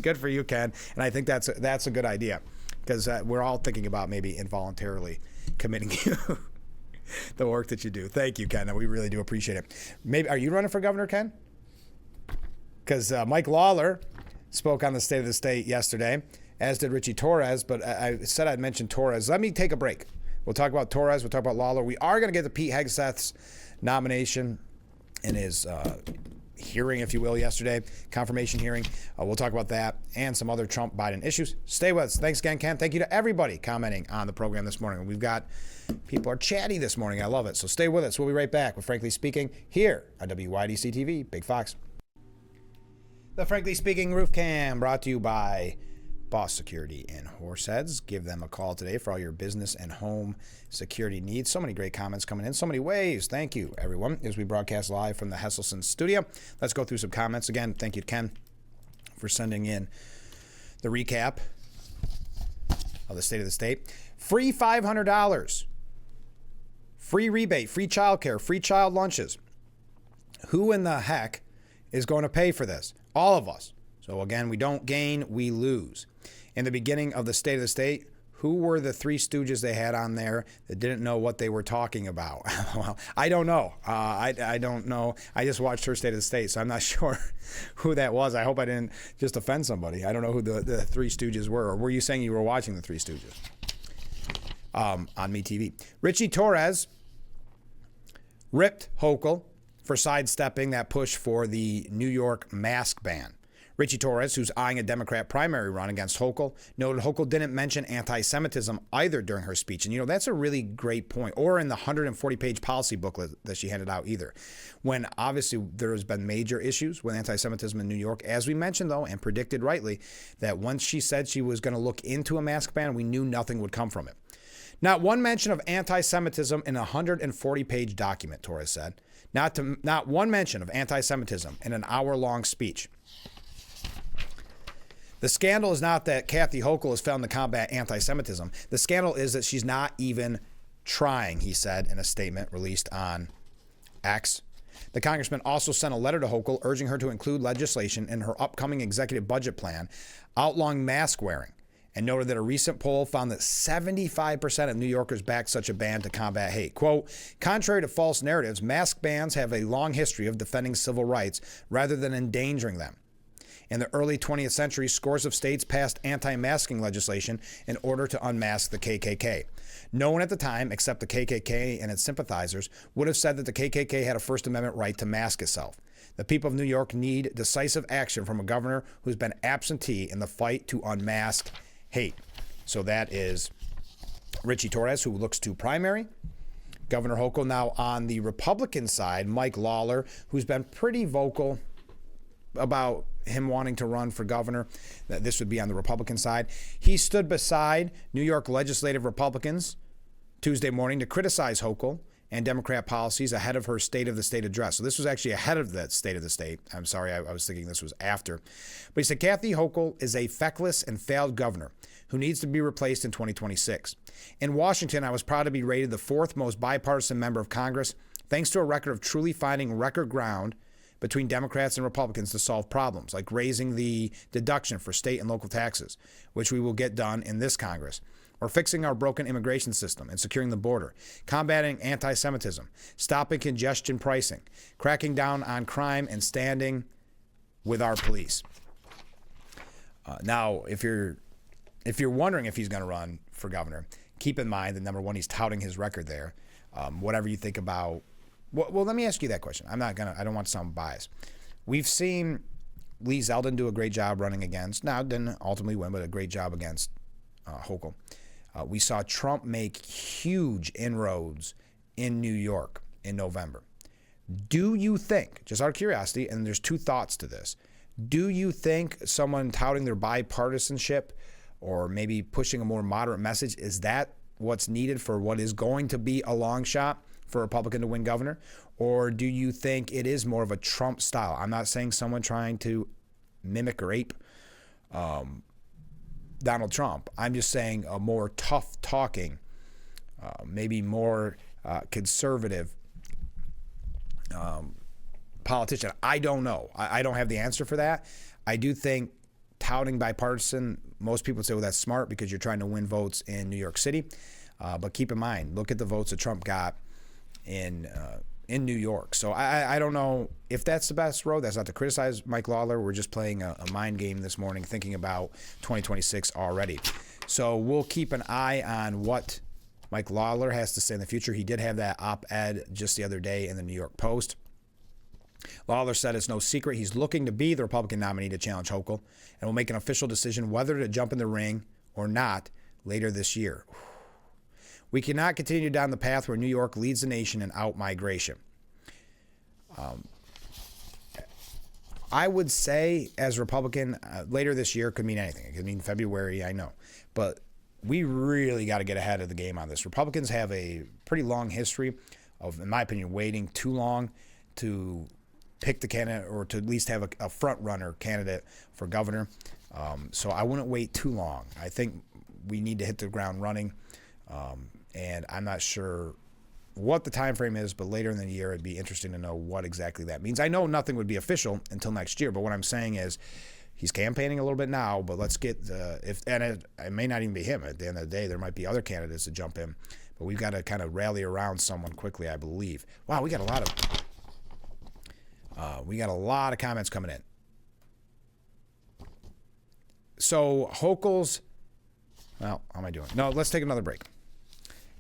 Good for you, Ken. And I think that's a good idea, because we're all thinking about maybe involuntarily committing the work that you do. Thank you, Ken. We really do appreciate it. Maybe, are you running for governor, Ken? Because Mike Lawler spoke on the State of the State yesterday, as did Richie Torres, but I said I'd mention Torres. Let me take a break. We'll talk about Torres. We'll talk about Lawler. We are going to get to Pete Hegseth's nomination in his hearing, if you will, yesterday, confirmation hearing. We'll talk about that and some other Trump-Biden issues. Stay with us. Thanks again, Ken. Thank you to everybody commenting on the program this morning. We've got people are chatty this morning. I love it. So stay with us. We'll be right back with Frankly Speaking here on WYDC TV, Big Fox. The Frankly Speaking Roof Cam brought to you by Boss Security in Horseheads. Give them a call today for all your business and home security needs. So many great comments coming in, so many ways. Thank you, everyone, as we broadcast live from the Hesselson studio. Let's go through some comments. Again, thank you, Ken, for sending in the recap of the State of the State. Free $500. Free rebate, free childcare, free child lunches. Who in the heck is going to pay for this? All of us. So again, we don't gain, we lose. In the beginning of the State of the State, who were the three stooges they had on there that didn't know what they were talking about? Well, I don't know. I don't know. I just watched her State of the State, so I'm not sure who that was. I hope I didn't just offend somebody. I don't know who the three stooges were. Or were you saying you were watching the Three Stooges on MeTV? Richie Torres ripped Hochul for sidestepping that push for the New York mask ban. Richie Torres, who's eyeing a Democrat primary run against Hochul, noted Hochul didn't mention anti-Semitism either during her speech. And, that's a really great point. Or in the 140-page policy booklet that she handed out either. When obviously there has been major issues with anti-Semitism in New York, as we mentioned, though, and predicted rightly, that once she said she was going to look into a mask ban, we knew nothing would come from it. Not one mention of anti-Semitism in a 140-page document, Torres said. Not one mention of anti-Semitism in an hour-long speech. The scandal is not that Kathy Hochul has failed to combat anti-Semitism. The scandal is that she's not even trying, he said in a statement released on X. The congressman also sent a letter to Hochul urging her to include legislation in her upcoming executive budget plan outlawing mask wearing, and noted that a recent poll found that 75% of New Yorkers backed such a ban to combat hate. Quote, contrary to false narratives, mask bans have a long history of defending civil rights rather than endangering them. In the early 20th century, scores of states passed anti-masking legislation in order to unmask the KKK. No one at the time, except the KKK and its sympathizers, would have said that the KKK had a First Amendment right to mask itself. The people of New York need decisive action from a governor who's been absentee in the fight to unmask hate. So that is Richie Torres, who looks to primary. Governor Hochul. Now on the Republican side, Mike Lawler, who's been pretty vocal about him wanting to run for governor. This would be on the Republican side. He stood beside New York legislative Republicans Tuesday morning to criticize Hochul and Democrat policies ahead of her State of the State address. So this was actually ahead of that State of the State. I'm sorry, I was thinking this was after. But he said, Kathy Hochul is a feckless and failed governor who needs to be replaced in 2026. In Washington, I was proud to be rated the fourth most bipartisan member of Congress, thanks to a record of truly finding record ground between Democrats and Republicans to solve problems, like raising the deduction for state and local taxes, which we will get done in this Congress, or fixing our broken immigration system and securing the border, combating anti-Semitism, stopping congestion pricing, cracking down on crime, and standing with our police. Now, if you're wondering if he's going to run for governor, keep in mind that, number one, he's touting his record there. Whatever you think about, well, let me ask you that question. I don't want to sound biased. We've seen Lee Zeldin do a great job running against, now didn't ultimately win, but a great job against Hochul. We saw Trump make huge inroads in New York in November. Do you think, just out of curiosity, and there's two thoughts to this, do you think someone touting their bipartisanship or maybe pushing a more moderate message, is that what's needed for what is going to be a long shot for a Republican to win governor? Or do you think it is more of a Trump style? I'm not saying someone trying to mimic or ape Donald Trump. I'm just saying a more tough talking, maybe more conservative politician. I don't know. I don't have the answer for that. I do think touting bipartisan, most people say, well, that's smart because you're trying to win votes in New York City. But keep in mind, look at the votes that Trump got in New York. So I don't know if that's the best road. That's not to criticize Mike Lawler. We're just playing a mind game this morning, thinking about 2026 already. So we'll keep an eye on what Mike Lawler has to say in the future. He did have that op-ed just the other day in the New York Post. Lawler said it's no secret he's looking to be the Republican nominee to challenge Hochul and will make an official decision whether to jump in the ring or not later this year. We cannot continue down the path where New York leads the nation in out-migration. I would say, as a Republican, later this year could mean anything. It could mean February, I know. But we really got to get ahead of the game on this. Republicans have a pretty long history of, in my opinion, waiting too long to pick the candidate or to at least have a front-runner candidate for governor. So I wouldn't wait too long. I think we need to hit the ground running. And I'm not sure what the time frame is, but later in the year, it'd be interesting to know what exactly that means. I know nothing would be official until next year, but what I'm saying is he's campaigning a little bit now, but let's get it may not even be him. At the end of the day, there might be other candidates to jump in, but we've got to kind of rally around someone quickly, I believe. Wow, we got a lot of comments coming in. So Hochul's, well, how am I doing? No, let's take another break.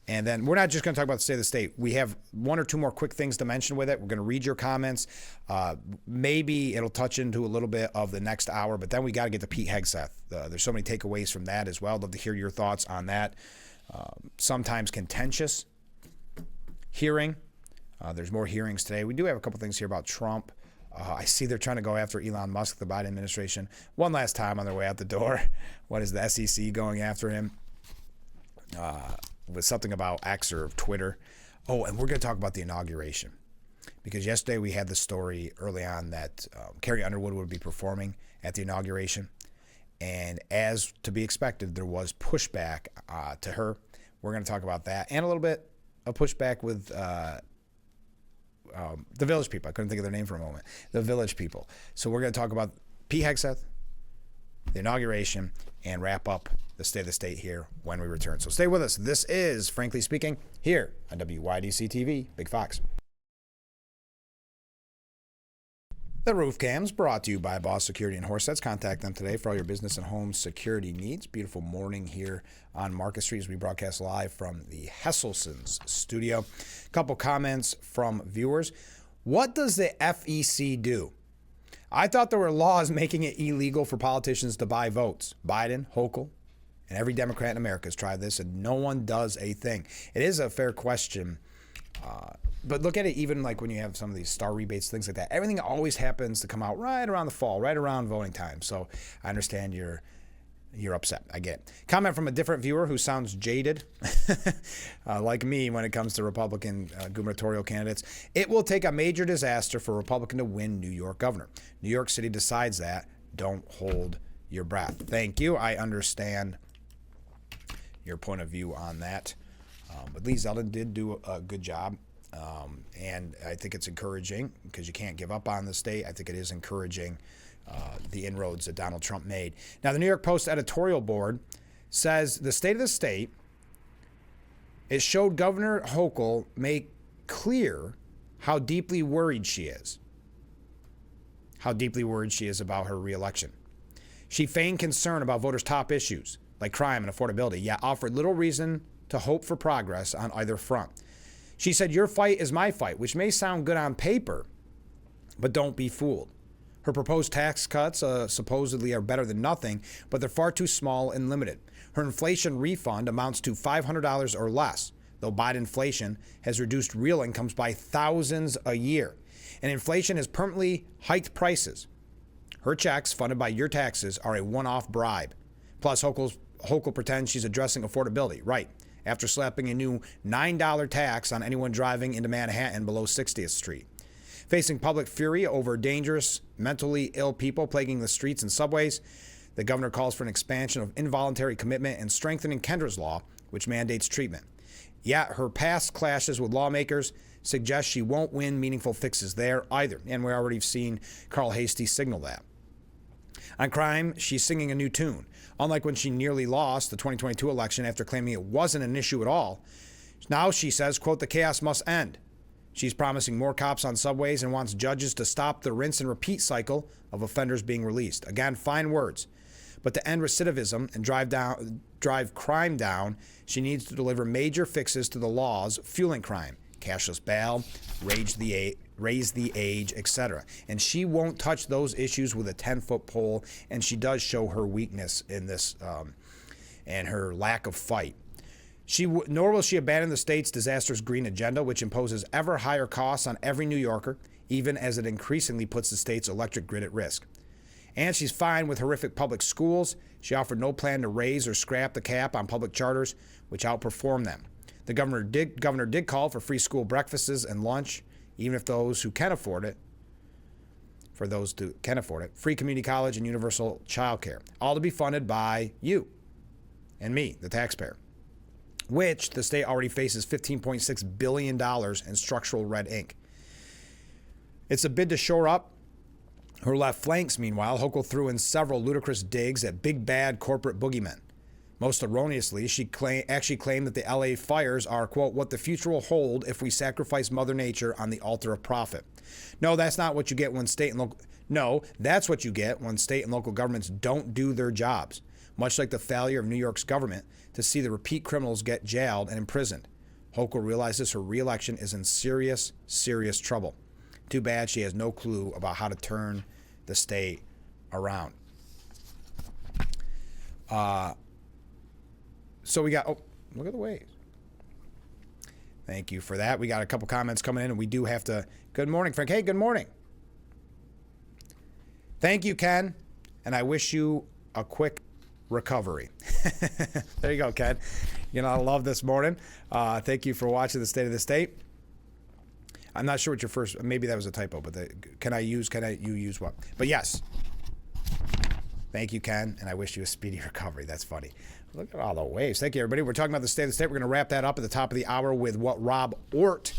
And then we're not just going to talk about the state of the state. We have one or two more quick things to mention with it. We're going to read your comments. Maybe it'll touch into a little bit of the next hour, but then we got to get to Pete Hegseth. There's so many takeaways from that as well. I'd love to hear your thoughts on that. Sometimes contentious hearing. There's more hearings today. We do have a couple things here about Trump. I see they're trying to go after Elon Musk, the Biden administration, one last time on their way out the door. What is the SEC going after him? With something about X or Twitter. Oh, and we're going to talk about the inauguration. Because yesterday we had the story early on that Carrie Underwood would be performing at the inauguration. And as to be expected, there was pushback to her. We're going to talk about that. And a little bit of pushback with the Village People. I couldn't think of their name for a moment. The Village People. So we're going to talk about Pete Hegseth, the inauguration, and wrap up the State of the State here when we return. So stay with us. This is Frankly Speaking here on WYDC TV, Big Fox. The Roof Cams brought to you by Boss Security and Horsets. Contact them today for all your business and home security needs. Beautiful morning here on Market Street as we broadcast live from the Hesselson's studio. A couple comments from viewers. What does the FEC do? I thought there were laws making it illegal for politicians to buy votes. Biden, Hochul, and every Democrat in America has tried this, and no one does a thing. It is a fair question. But look at it even like when you have some of these star rebates, things like that. Everything always happens to come out right around the fall, right around voting time. So I understand you're You're upset. I get it. Comment from a different viewer who sounds jaded, like me when it comes to Republican gubernatorial candidates. It will take a major disaster for a Republican to win New York governor. New York City decides that. Don't hold your breath. Thank you. I understand your point of view on that. But Lee Zeldin did do a good job. And I think it's encouraging because you can't give up on the state. I think it is encouraging the inroads that Donald Trump made. Now, the New York Post editorial board says the state of the state, it showed Governor Hochul make clear how deeply worried she is. How deeply worried she is about her reelection. She feigned concern about voters' top issues like crime and affordability, yet offered little reason to hope for progress on either front. She said, "Your fight is my fight," which may sound good on paper, but don't be fooled. Her proposed tax cuts supposedly are better than nothing, but they're far too small and limited. Her inflation refund amounts to $500 or less, though Biden inflation has reduced real incomes by thousands a year. And inflation has permanently hiked prices. Her checks, funded by your taxes, are a one-off bribe. Plus, Hochul pretends she's addressing affordability. Right. After slapping a new $9 tax on anyone driving into Manhattan below 60th Street. Facing public fury over dangerous, mentally ill people plaguing the streets and subways, the governor calls for an expansion of involuntary commitment and strengthening Kendra's law, which mandates treatment. Yet her past clashes with lawmakers suggest she won't win meaningful fixes there either, and we've already seen Carl Hastie signal that. On crime, she's singing a new tune. Unlike when she nearly lost the 2022 election after claiming it wasn't an issue at all, now she says, quote, "The chaos must end." She's promising more cops on subways and wants judges to stop the rinse and repeat cycle of offenders being released. Again, fine words. But to end recidivism and drive crime down, she needs to deliver major fixes to the laws fueling crime. Cashless bail, raise the age, etc. And she won't touch those issues with a 10-foot pole, and she does show her weakness in this and her lack of fight. Nor will she abandon the state's disastrous green agenda, which imposes ever higher costs on every New Yorker, even as it increasingly puts the state's electric grid at risk. And she's fine with horrific public schools. She offered no plan to raise or scrap the cap on public charters, which outperform them. The governor did call for free school breakfasts and lunch, even if those who can afford it, free community college and universal child care, all to be funded by you and me, the taxpayer, which the state already faces $15.6 billion in structural red ink. It's a bid to shore up her left flanks. Meanwhile, Hochul threw in several ludicrous digs at big bad corporate boogeymen. Most erroneously, she actually claimed that the LA fires are, quote, "what the future will hold if we sacrifice Mother Nature on the altar of profit." No, that's not what you get when that's what you get when state and local governments don't do their jobs. Much like the failure of New York's government to see the repeat criminals get jailed and imprisoned. Hochul realizes her reelection is in serious, serious trouble. Too bad she has no clue about how to turn the state around. So we got, look at the waves. Thank you for that. We got a couple comments coming in, and we do have to, good morning, Frank. Hey, good morning. Thank you, Ken, and I wish you a quick recovery. There you go, Ken. You know, I love this morning. Thank you for watching the State of the State. I'm not sure what your first, maybe that was a typo, but you use what? But yes. Thank you, Ken, and I wish you a speedy recovery. That's funny. Look at all the waves. Thank you, everybody. We're talking about the State of the State. We're going to wrap that up at the top of the hour with what Rob Ortt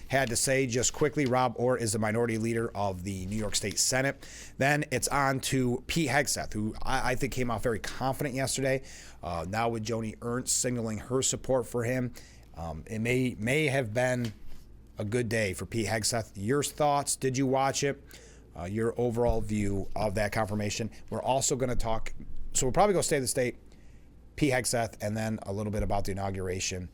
had to say. Just quickly, Rob Ortt is the minority leader of the New York State Senate. Then it's on to Pete Hegseth, who I think came out very confident yesterday. Now with Joni Ernst signaling her support for him, it may have been a good day for Pete Hegseth. Your thoughts? Did you watch it? Your overall view of that confirmation. We're also going to talk, so we'll probably go State of the State, Pete Hegseth, and then a little bit about the inauguration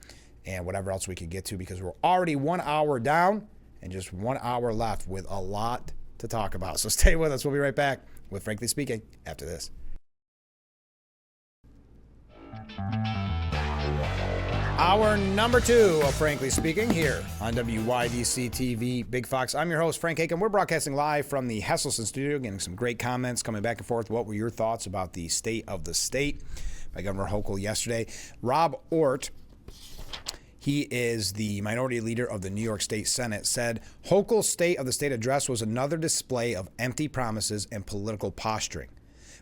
and whatever else we could get to, because we're already 1 hour down and just 1 hour left with a lot to talk about. So stay with us. We'll be right back with Frankly Speaking after this. Hour number 2 of Frankly Speaking here on WYDC TV Big Fox. I'm your host, Frank Hakem. We're broadcasting live from the Hesselson studio, getting some great comments coming back and forth. What were your thoughts about the state of the state by Governor Hochul yesterday? Rob Ort, he is the minority leader of the New York State Senate, said Hochul's State of the State address was another display of empty promises and political posturing.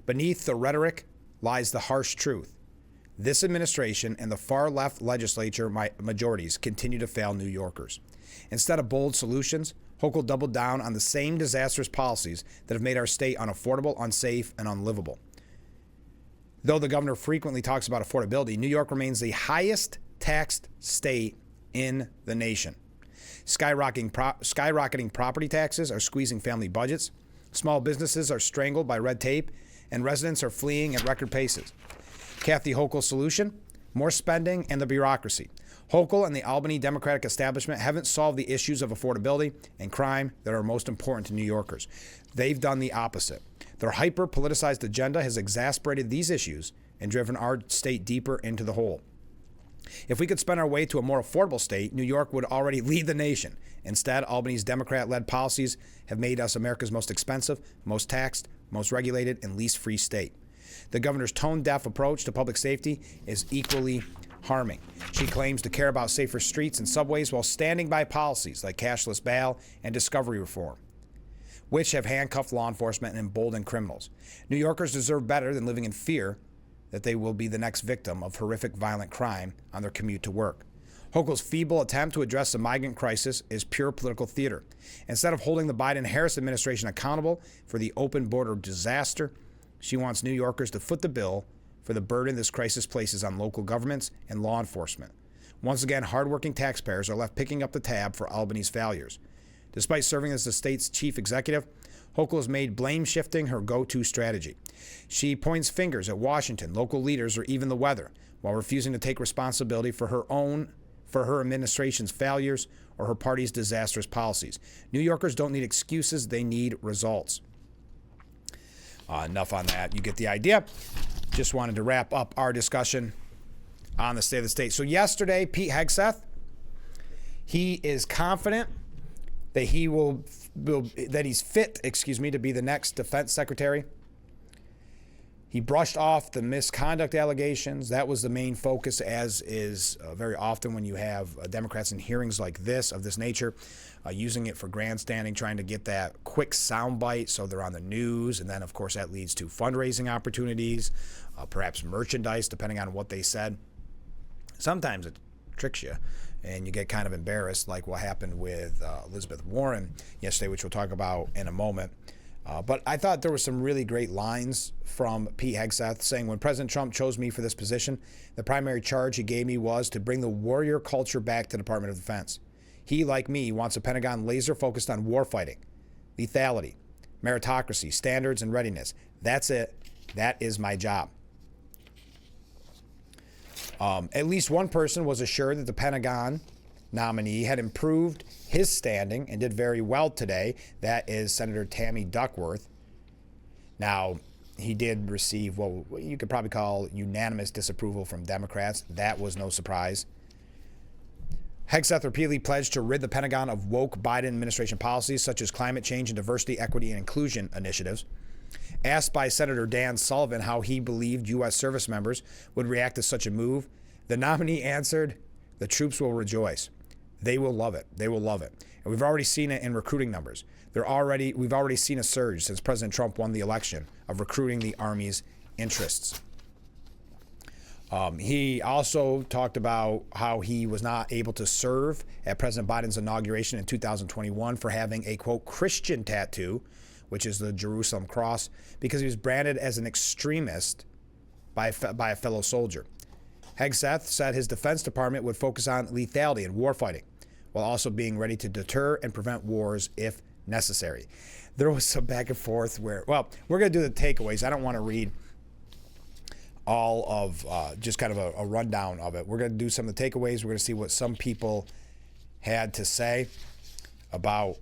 Beneath the rhetoric lies the harsh truth. This administration and the far-left legislature majorities continue to fail New Yorkers. Instead of bold solutions, Hochul doubled down on the same disastrous policies that have made our state unaffordable, unsafe, and unlivable. Though the governor frequently talks about affordability, New York remains the highest taxed state in the nation. Skyrocketing property taxes are squeezing family budgets, small businesses are strangled by red tape, and residents are fleeing at record paces. Kathy Hochul's solution? More spending and the bureaucracy. Hochul and the Albany Democratic establishment haven't solved the issues of affordability and crime that are most important to New Yorkers. They've done the opposite. Their hyper-politicized agenda has exacerbated these issues and driven our state deeper into the hole. If we could spend our way to a more affordable state, New York would already lead the nation. Instead, Albany's Democrat-led policies have made us America's most expensive, most taxed, most regulated, and least free state. The governor's tone-deaf approach to public safety is equally harming. She claims to care about safer streets and subways while standing by policies like cashless bail and discovery reform, which have handcuffed law enforcement and emboldened criminals. New Yorkers deserve better than living in fear that they will be the next victim of horrific violent crime on their commute to work. Hochul's feeble attempt to address the migrant crisis is pure political theater. Instead of holding the Biden-Harris administration accountable for the open border disaster, she wants New Yorkers to foot the bill for the burden this crisis places on local governments and law enforcement. Once again, hardworking taxpayers are left picking up the tab for Albany's failures. Despite serving as the state's chief executive, Hochul has made blame shifting her go-to strategy. She points fingers at Washington, local leaders, or even the weather, while refusing to take responsibility for her administration's failures or her party's disastrous policies. New Yorkers don't need excuses, they need results. Enough on that. You get the idea. Just wanted to wrap up our discussion on the state of the state. So yesterday, Pete Hegseth, he is confident that he's fit, to be the next defense secretary. He brushed off the misconduct allegations. That was the main focus, as is very often when you have Democrats in hearings like this, of this nature, using it for grandstanding, trying to get that quick soundbite so they're on the news. And then, of course, that leads to fundraising opportunities, perhaps merchandise, depending on what they said. Sometimes it tricks you, and you get kind of embarrassed, like what happened with Elizabeth Warren yesterday, which we'll talk about in a moment. But I thought there were some really great lines from Pete Hegseth saying, when President Trump chose me for this position, the primary charge he gave me was to bring the warrior culture back to the Department of Defense. He, like me, wants a Pentagon laser focused on warfighting, lethality, meritocracy, standards, and readiness. That's it. That is my job. At least one person was assured that the Pentagon nominee had improved his standing and did very well today. That is Senator Tammy Duckworth. Now, he did receive what you could probably call unanimous disapproval from Democrats. That was no surprise. Hegseth repeatedly pledged to rid the Pentagon of woke Biden administration policies such as climate change and diversity, equity, and inclusion initiatives. Asked by Senator Dan Sullivan how he believed U.S. service members would react to such a move, the nominee answered, "The troops will rejoice. They will love it. They will love it." And we've already seen it in recruiting numbers. We've already seen a surge since President Trump won the election of recruiting the Army's interests. He also talked about how he was not able to serve at President Biden's inauguration in 2021 for having a, quote, Christian tattoo, which is the Jerusalem cross, because he was branded as an extremist by a fellow soldier. Hegseth said his Defense Department would focus on lethality and warfighting, while also being ready to deter and prevent wars if necessary. There was some back and forth where, well, we're going to do the takeaways. I don't want to read all of just kind of a rundown of it. We're going to do some of the takeaways. We're going to see what some people had to say about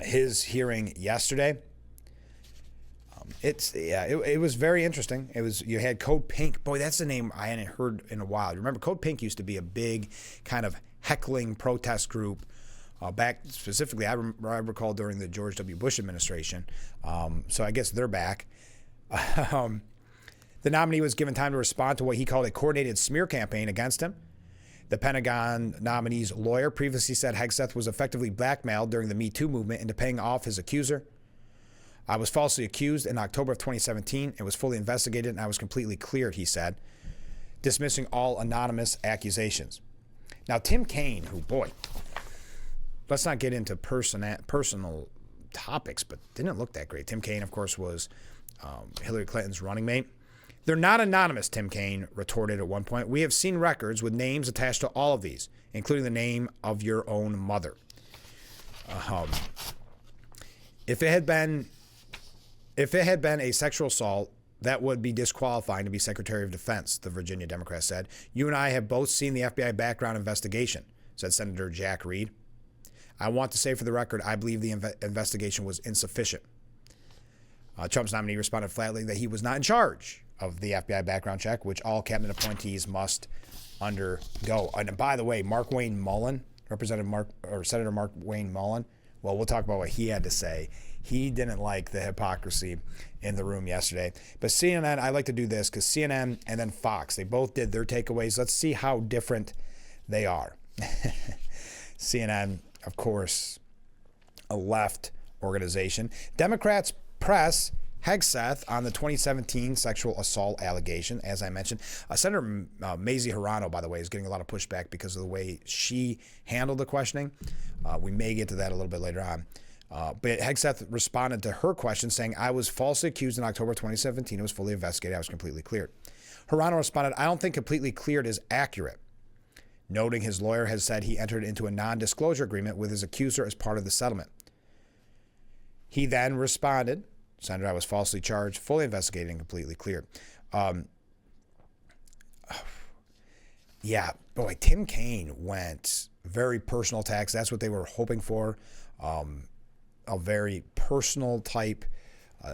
his hearing yesterday. It was very interesting. You had Code Pink. Boy, that's the name I hadn't heard in a while. Remember, Code Pink used to be a big kind of heckling protest group back specifically. I recall during the George W. Bush administration. So I guess they're back. The nominee was given time to respond to what he called a coordinated smear campaign against him. The Pentagon nominee's lawyer previously said Hegseth was effectively blackmailed during the Me Too movement into paying off his accuser. I was falsely accused in October of 2017 and was fully investigated, and I was completely cleared, he said, dismissing all anonymous accusations. Now, Tim Kaine, who, boy, let's not get into personal topics, but didn't look that great. Tim Kaine, of course, was Hillary Clinton's running mate. They're not anonymous, Tim Kaine retorted at one point. We have seen records with names attached to all of these, including the name of your own mother. If it had been a sexual assault, that would be disqualifying to be Secretary of Defense, the Virginia Democrat said. You and I have both seen the FBI background investigation, said Senator Jack Reed. I want to say for the record, I believe the investigation was insufficient. Trump's nominee responded flatly that he was not in charge of the FBI background check, which all cabinet appointees must undergo. And by the way, Senator Mark Wayne Mullen, well, we'll talk about what he had to say. He didn't like the hypocrisy in the room yesterday. But CNN, I like to do this because CNN and then Fox, they both did their takeaways. Let's see how different they are. CNN, of course, a left organization. Democrats press Hegseth on the 2017 sexual assault allegation, as I mentioned. Senator Mazie Hirono, by the way, is getting a lot of pushback because of the way she handled the questioning. We may get to that a little bit later on. But Hegseth responded to her question saying, I was falsely accused in October 2017. It was fully investigated. I was completely cleared. Hirono responded, I don't think completely cleared is accurate, noting his lawyer has said he entered into a non-disclosure agreement with his accuser as part of the settlement. He then responded, Senator, I was falsely charged, fully investigated, and completely cleared. Yeah, boy, Tim Kaine went very personal attacks. That's what they were hoping for. A very personal type,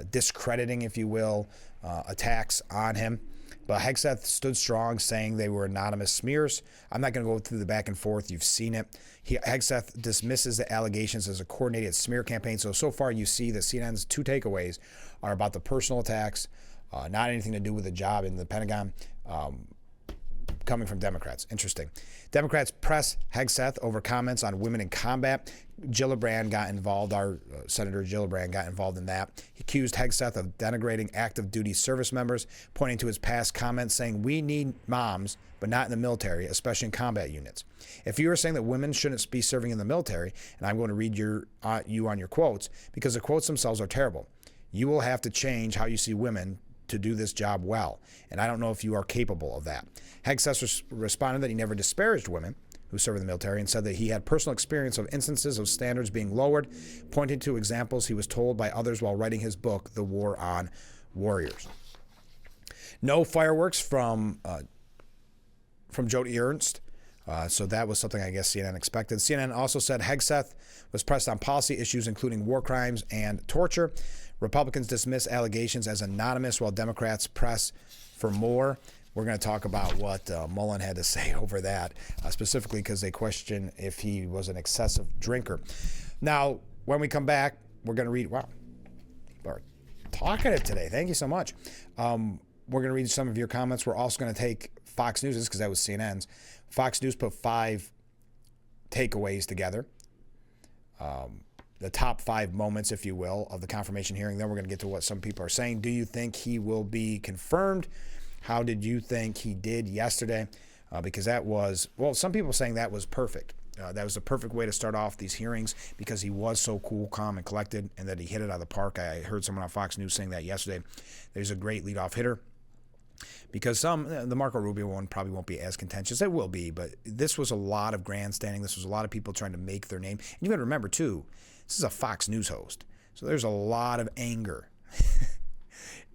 discrediting, if you will, attacks on him. But Hegseth stood strong, saying they were anonymous smears. I'm not going to go through the back and forth. You've seen it. Hegseth dismisses the allegations as a coordinated smear campaign. So far you see that CNN's two takeaways are about the personal attacks, not anything to do with the job in the Pentagon, coming from Democrats. Interesting. Democrats press Hegseth over comments on women in combat. Gillibrand got involved. Our Senator Gillibrand got involved in that. He accused Hegseth of denigrating active duty service members, pointing to his past comments saying, we need moms, but not in the military, especially in combat units. If you are saying that women shouldn't be serving in the military, and I'm going to read you on your quotes, because the quotes themselves are terrible, you will have to change how you see women to do this job well. And I don't know if you are capable of that. Hegseth responded that he never disparaged women who serve in the military and said that he had personal experience of instances of standards being lowered, pointing to examples he was told by others while writing his book, The War on Warriors. No fireworks from Joni Ernst. So that was something I guess CNN expected. CNN also said Hegseth was pressed on policy issues, including war crimes and torture. Republicans dismiss allegations as anonymous while Democrats press for more. We're going to talk about what Mullen had to say over that, specifically because they question if he was an excessive drinker. Now, when we come back, we're going to read, wow, people are talkative today. Thank you so much. We're going to read some of your comments. We're also going to take Fox News', because that was CNN's. Fox News put 5 takeaways together. The top 5 moments, if you will, of the confirmation hearing. Then we're going to get to what some people are saying. Do you think he will be confirmed? How did you think he did yesterday? Because that was, well, some people saying that was perfect. That was the perfect way to start off these hearings because he was so cool, calm, and collected, and that he hit it out of the park. I heard someone on Fox News saying that yesterday. There's a great leadoff hitter. Because the Marco Rubio one probably won't be as contentious. It will be, but this was a lot of grandstanding. This was a lot of people trying to make their name. And you got to remember, too, this is a Fox News host. So there's a lot of anger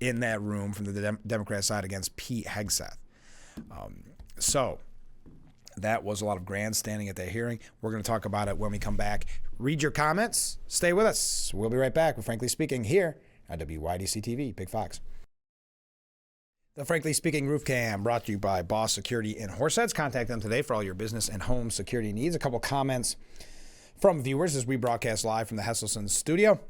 in that room from the Democrat side against Pete Hegseth. So that was a lot of grandstanding at that hearing. We're going to talk about it when we come back. Read your comments. Stay with us. We'll be right back with Frankly Speaking here on WYDC TV, Big Fox. The Frankly Speaking Roof Cam brought to you by Boss Security in Horseheads. Contact them today for all your business and home security needs. A couple comments from viewers as we broadcast live from the Hesselson studio.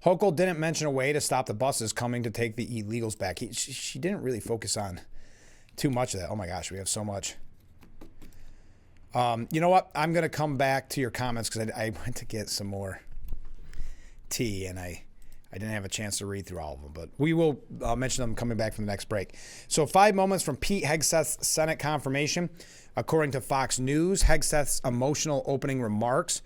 Hochul didn't mention a way to stop the buses coming to take the illegals back. She didn't really focus on too much of that. Oh my gosh, we have so much. You know what? I'm going to come back to your comments because I went to get some more tea and I didn't have a chance to read through all of them, but we will mention them coming back from the next break. So 5 moments from Pete Hegseth's Senate confirmation. According to Fox News, Hegseth's emotional opening remarks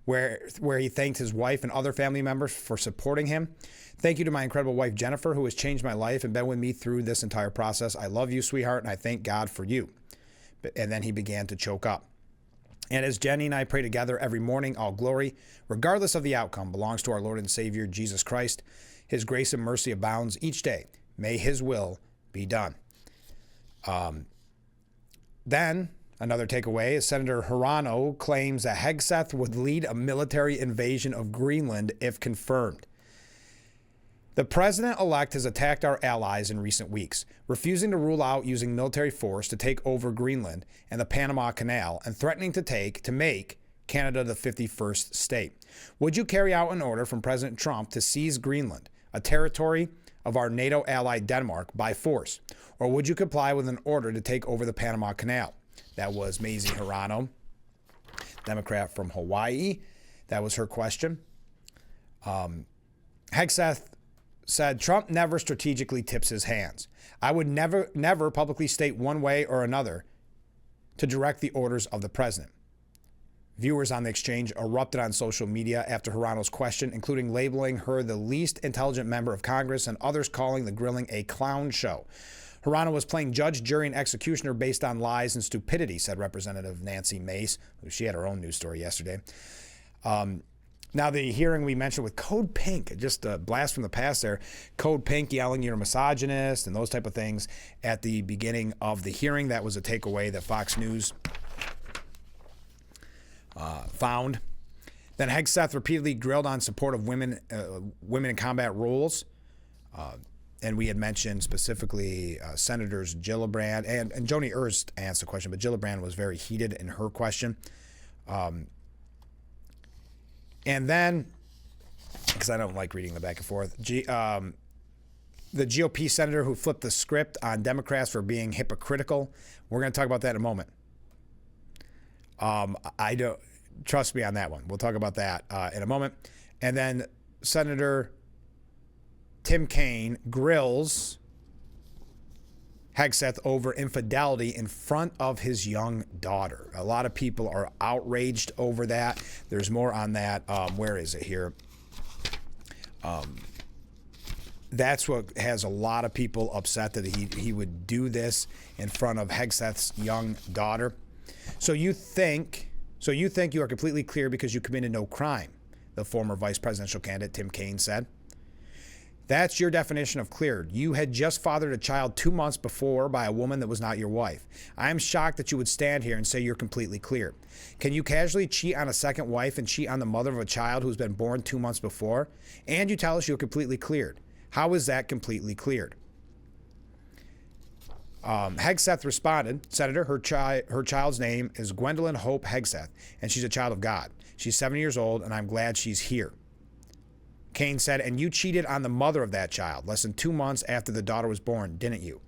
where he thanked his wife and other family members for supporting him. Thank you to my incredible wife, Jennifer, who has changed my life and been with me through this entire process. I love you, sweetheart, and I thank God for you. And then he began to choke up. And as Jenny and I pray together every morning, all glory, regardless of the outcome, belongs to our Lord and Savior, Jesus Christ. His grace and mercy abounds each day. May his will be done. Then, another takeaway is Senator Hirano claims that Hegseth would lead a military invasion of Greenland if confirmed. The president-elect has attacked our allies in recent weeks, refusing to rule out using military force to take over Greenland and the Panama Canal and threatening to make Canada the 51st state. Would you carry out an order from President Trump to seize Greenland, a territory of our NATO ally Denmark, by force? Or would you comply with an order to take over the Panama Canal? That was Mazie Hirano, Democrat from Hawaii. That was her question. Hegseth said, Trump never strategically tips his hands. I would never publicly state one way or another to direct the orders of the president. Viewers on the exchange erupted on social media after Hirano's question, including labeling her the least intelligent member of Congress and others calling the grilling a clown show. Hirano was playing judge, jury, and executioner based on lies and stupidity, said Representative Nancy Mace. She had her own news story yesterday. Now, the hearing we mentioned with Code Pink, just a blast from the past there. Code Pink yelling you're a misogynist and those type of things at the beginning of the hearing. That was a takeaway that Fox News found. Then Hegseth repeatedly grilled on support of women in combat roles. And we had mentioned specifically Senators Gillibrand and Joni Ernst asked the question, but Gillibrand was very heated in her question. And then, because I don't like reading the back and forth, the GOP senator who flipped the script on Democrats for being hypocritical. We're going to talk about that in a moment. I don't trust me on that one. We'll talk about that in a moment. And then Senator Tim Kaine grills Hegseth over infidelity in front of his young daughter. A lot of people are outraged over that. There's more on that. Where is it here? That's what has a lot of people upset, that he would do this in front of Hegseth's young daughter. So you think you are completely clear because you committed no crime, the former vice presidential candidate Tim Kaine said. That's your definition of cleared. You had just fathered a child 2 months before by a woman that was not your wife. I am shocked that you would stand here and say you're completely clear. Can you casually cheat on a second wife and cheat on the mother of a child who's been born 2 months before? And you tell us you're completely cleared. How is that completely cleared? Hegseth responded, Senator, her child's name is Gwendolyn Hope Hegseth, and she's a child of God. She's 7 years old, and I'm glad she's here. Kaine said, and you cheated on the mother of that child less than 2 months after the daughter was born, didn't you?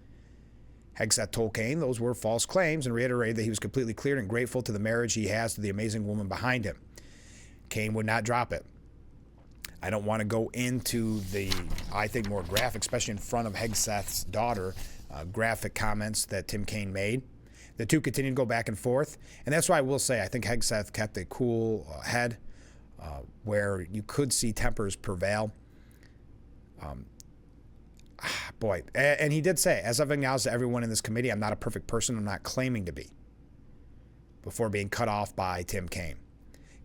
Hegseth told Kaine those were false claims and reiterated that he was completely cleared and grateful to the marriage he has to the amazing woman behind him. Kaine would not drop it. I don't want to go into the, I think, more graphic, especially in front of Hegseth's daughter, graphic comments that Tim Kaine made. The two continued to go back and forth. And that's why I will say I think Hegseth kept a cool head where you could see tempers prevail. Boy, and he did say, as I've acknowledged to everyone in this committee, I'm not a perfect person. I'm not claiming to be, before being cut off by Tim Kaine.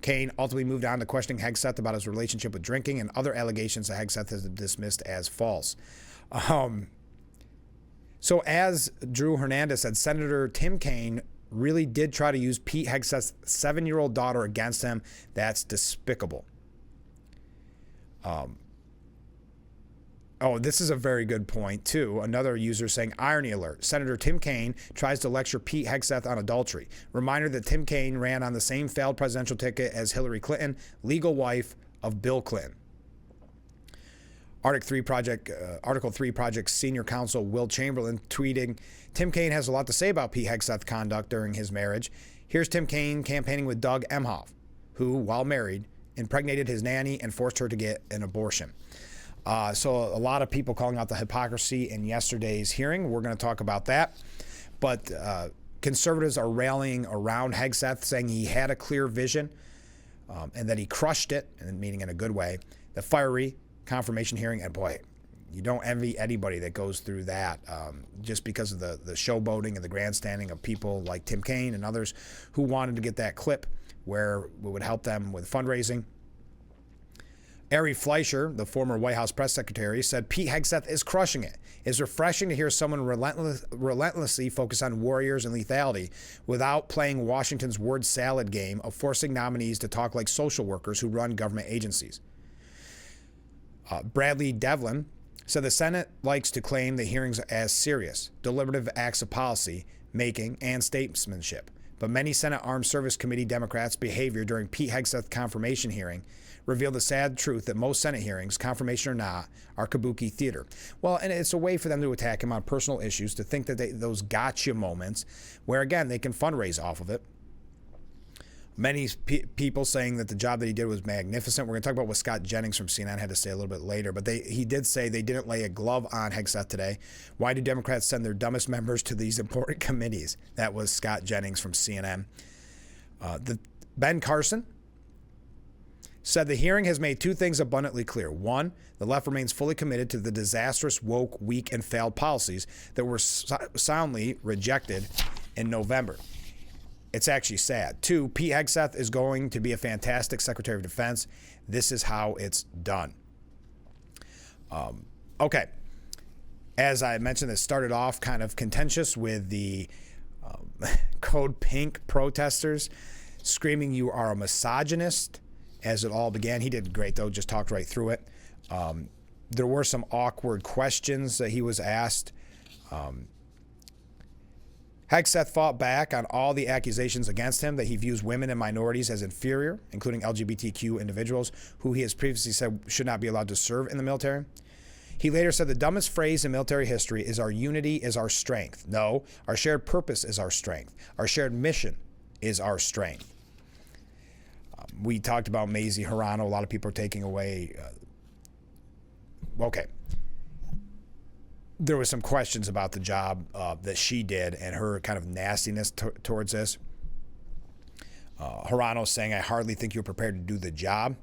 Kaine ultimately moved on to questioning Hegseth about his relationship with drinking and other allegations that Hegseth has dismissed as false. So as Drew Hernandez said, Senator Tim Kaine really did try to use Pete Hegseth's 7-year-old daughter against him. That's despicable. Oh, this is a very good point, too. Another user saying, irony alert. Senator Tim Kaine tries to lecture Pete Hegseth on adultery. Reminder that Tim Kaine ran on the same failed presidential ticket as Hillary Clinton, legal wife of Bill Clinton. Article 3 Project Senior Counsel Will Chamberlain tweeting, Tim Kaine has a lot to say about Pete Hegseth's conduct during his marriage. Here's Tim Kaine campaigning with Doug Emhoff, who, while married, impregnated his nanny and forced her to get an abortion. So a lot of people calling out the hypocrisy in yesterday's hearing. We're going to talk about that. But conservatives are rallying around Hegseth, saying he had a clear vision and that he crushed it, and meaning in a good way. The fiery confirmation hearing, and boy, you don't envy anybody that goes through that just because of the showboating and the grandstanding of people like Tim Kaine and others who wanted to get that clip where it would help them with fundraising. Ari Fleischer, the former White House press secretary, said Pete Hegseth is crushing it. It's refreshing to hear someone relentlessly focus on warriors and lethality without playing Washington's word salad game of forcing nominees to talk like social workers who run government agencies. Bradley Devlin said the Senate likes to claim the hearings as serious, deliberative acts of policy making and statesmanship. But many Senate Armed Service Committee Democrats' behavior during Pete Hegseth's confirmation hearing revealed the sad truth that most Senate hearings, confirmation or not, are kabuki theater. Well, and it's a way for them to attack him on personal issues, to think that those gotcha moments, where again, they can fundraise off of it. Many people saying that the job that he did was magnificent. We're going to talk about what Scott Jennings from CNN had to say a little bit later, but he did say they didn't lay a glove on Hegseth today. Why do Democrats send their dumbest members to these important committees? That was Scott Jennings from CNN. Ben Carson said the hearing has made two things abundantly clear. One, the left remains fully committed to the disastrous, woke, weak, and failed policies that were soundly rejected in November. It's actually sad. Two, Pete Hegseth is going to be a fantastic Secretary of Defense. This is how it's done. Okay. As I mentioned, it started off kind of contentious with the Code Pink protesters screaming, "You are a misogynist," as it all began. He did great, though, just talked right through it. There were some awkward questions that he was asked. Hegseth fought back on all the accusations against him that he views women and minorities as inferior, including LGBTQ individuals who he has previously said should not be allowed to serve in the military. He later said the dumbest phrase in military history is "our unity is our strength." No, our shared purpose is our strength. Our shared mission is our strength. We talked about Mazie Hirono. A lot of people are taking away. Okay. There was some questions about the job that she did and her kind of nastiness towards this. Hirono saying, "I hardly think you're prepared to do the job,"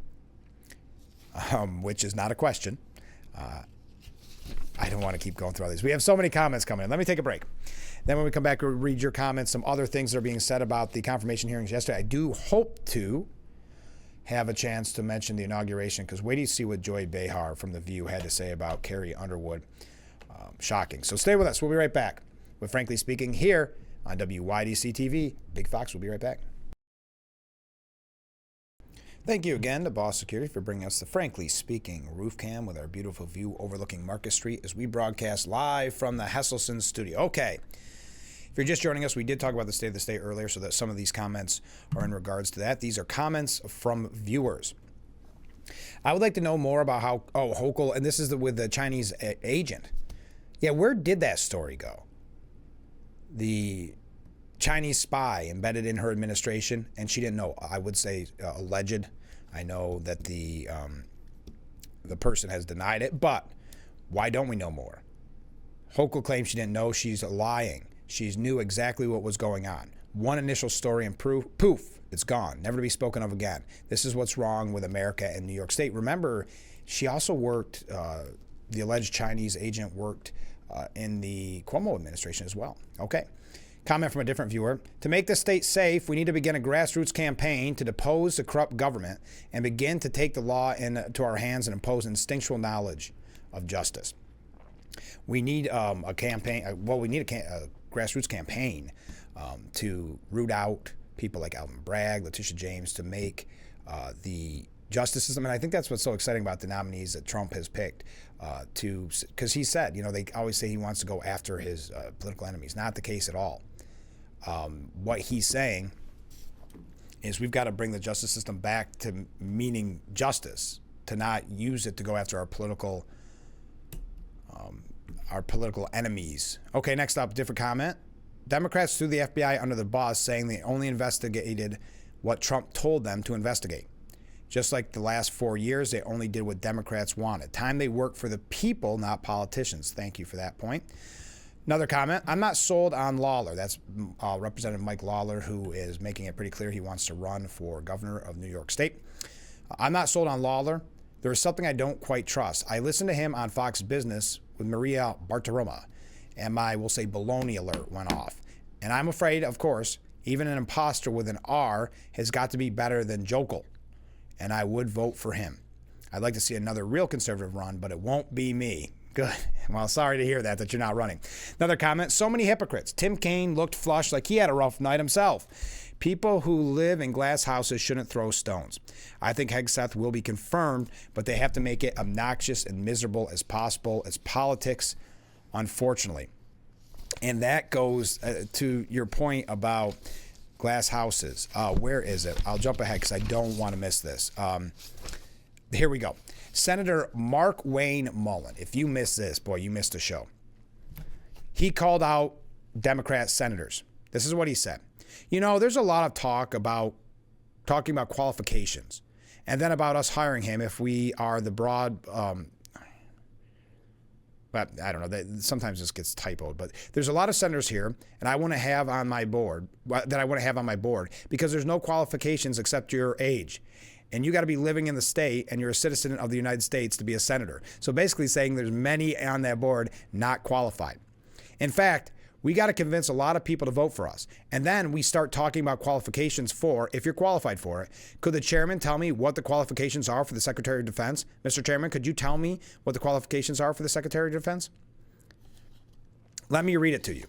which is not a question. I don't want to keep going through all these. We have so many comments coming in. Let me take a break. Then when we come back, we'll read your comments, some other things that are being said about the confirmation hearings yesterday. I do hope to have a chance to mention the inauguration, because wait till you see what Joy Behar from The View had to say about Carrie Underwood. Shocking. So stay with us. We'll be right back with Frankly Speaking here on WYDC TV. Big Fox will be right back. Thank you again to Boss Security for bringing us the Frankly Speaking roof cam with our beautiful view overlooking Market Street as we broadcast live from the Hesselson studio. Okay. If you're just joining us, we did talk about the state of the state earlier, so that some of these comments are in regards to that. These are comments from viewers. I would like to know more about how, Hochul, and this is with the Chinese agent. Yeah, where did that story go? The Chinese spy embedded in her administration, and she didn't know. I would say alleged. I know that the person has denied it, but why don't we know more? Hochul claims she didn't know. She's lying. She knew exactly what was going on. One initial story and poof, it's gone, never to be spoken of again. This is what's wrong with America and New York State. Remember, she also worked, the alleged Chinese agent worked in the Cuomo administration as well. Okay. Comment from a different viewer. To make the state safe, we need to begin a grassroots campaign to depose the corrupt government and begin to take the law into our hands and impose instinctual knowledge of justice. We need a campaign. We need a grassroots campaign to root out people like Alvin Bragg, Letitia James, to make the justice system. And I think that's what's so exciting about the nominees that Trump has picked, because he said, they always say he wants to go after his political enemies. Not the case at all. What he's saying is we've got to bring the justice system back to meaning justice, to not use it to go after our political enemies. Okay, next up, different comment. Democrats threw the FBI under the bus, saying they only investigated what Trump told them to investigate. Just like the last 4 years, they only did what Democrats wanted. Time they work for the people, not politicians. Thank you for that point. Another comment. I'm not sold on Lawler. That's Representative Mike Lawler, who is making it pretty clear he wants to run for governor of New York State. I'm not sold on Lawler. There is something I don't quite trust. I listened to him on Fox Business with Maria Bartiromo, and my, we'll say, baloney alert went off. And I'm afraid, of course, even an imposter with an R has got to be better than Jokel. And I would vote for him. I'd like to see another real conservative run, but it won't be me. Good. Well, sorry to hear that you're not running. Another comment. So many hypocrites. Tim Kaine looked flushed like he had a rough night himself. People who live in glass houses shouldn't throw stones. I think Hegseth will be confirmed, but they have to make it obnoxious and miserable as possible. It's politics, unfortunately. And that goes to your point about glass houses. Where is it? I'll jump ahead because I don't want to miss this. Here we go. Senator Mark Wayne Mullen. If you missed this, boy, you missed a show. He called out Democrat senators. This is what he said. There's a lot of talking about qualifications, and then about us hiring him if we are the broad. But I don't know. Sometimes this gets typoed, but there's a lot of senators here, and I want to have on my board because there's no qualifications except your age. And you got to be living in the state and you're a citizen of the United States to be a senator. So basically saying there's many on that board not qualified. In fact, we got to convince a lot of people to vote for us. And then we start talking about qualifications for, if you're qualified for it. Could the chairman tell me what the qualifications are for the Secretary of Defense? Mr. Chairman, could you tell me what the qualifications are for the Secretary of Defense? Let me read it to you.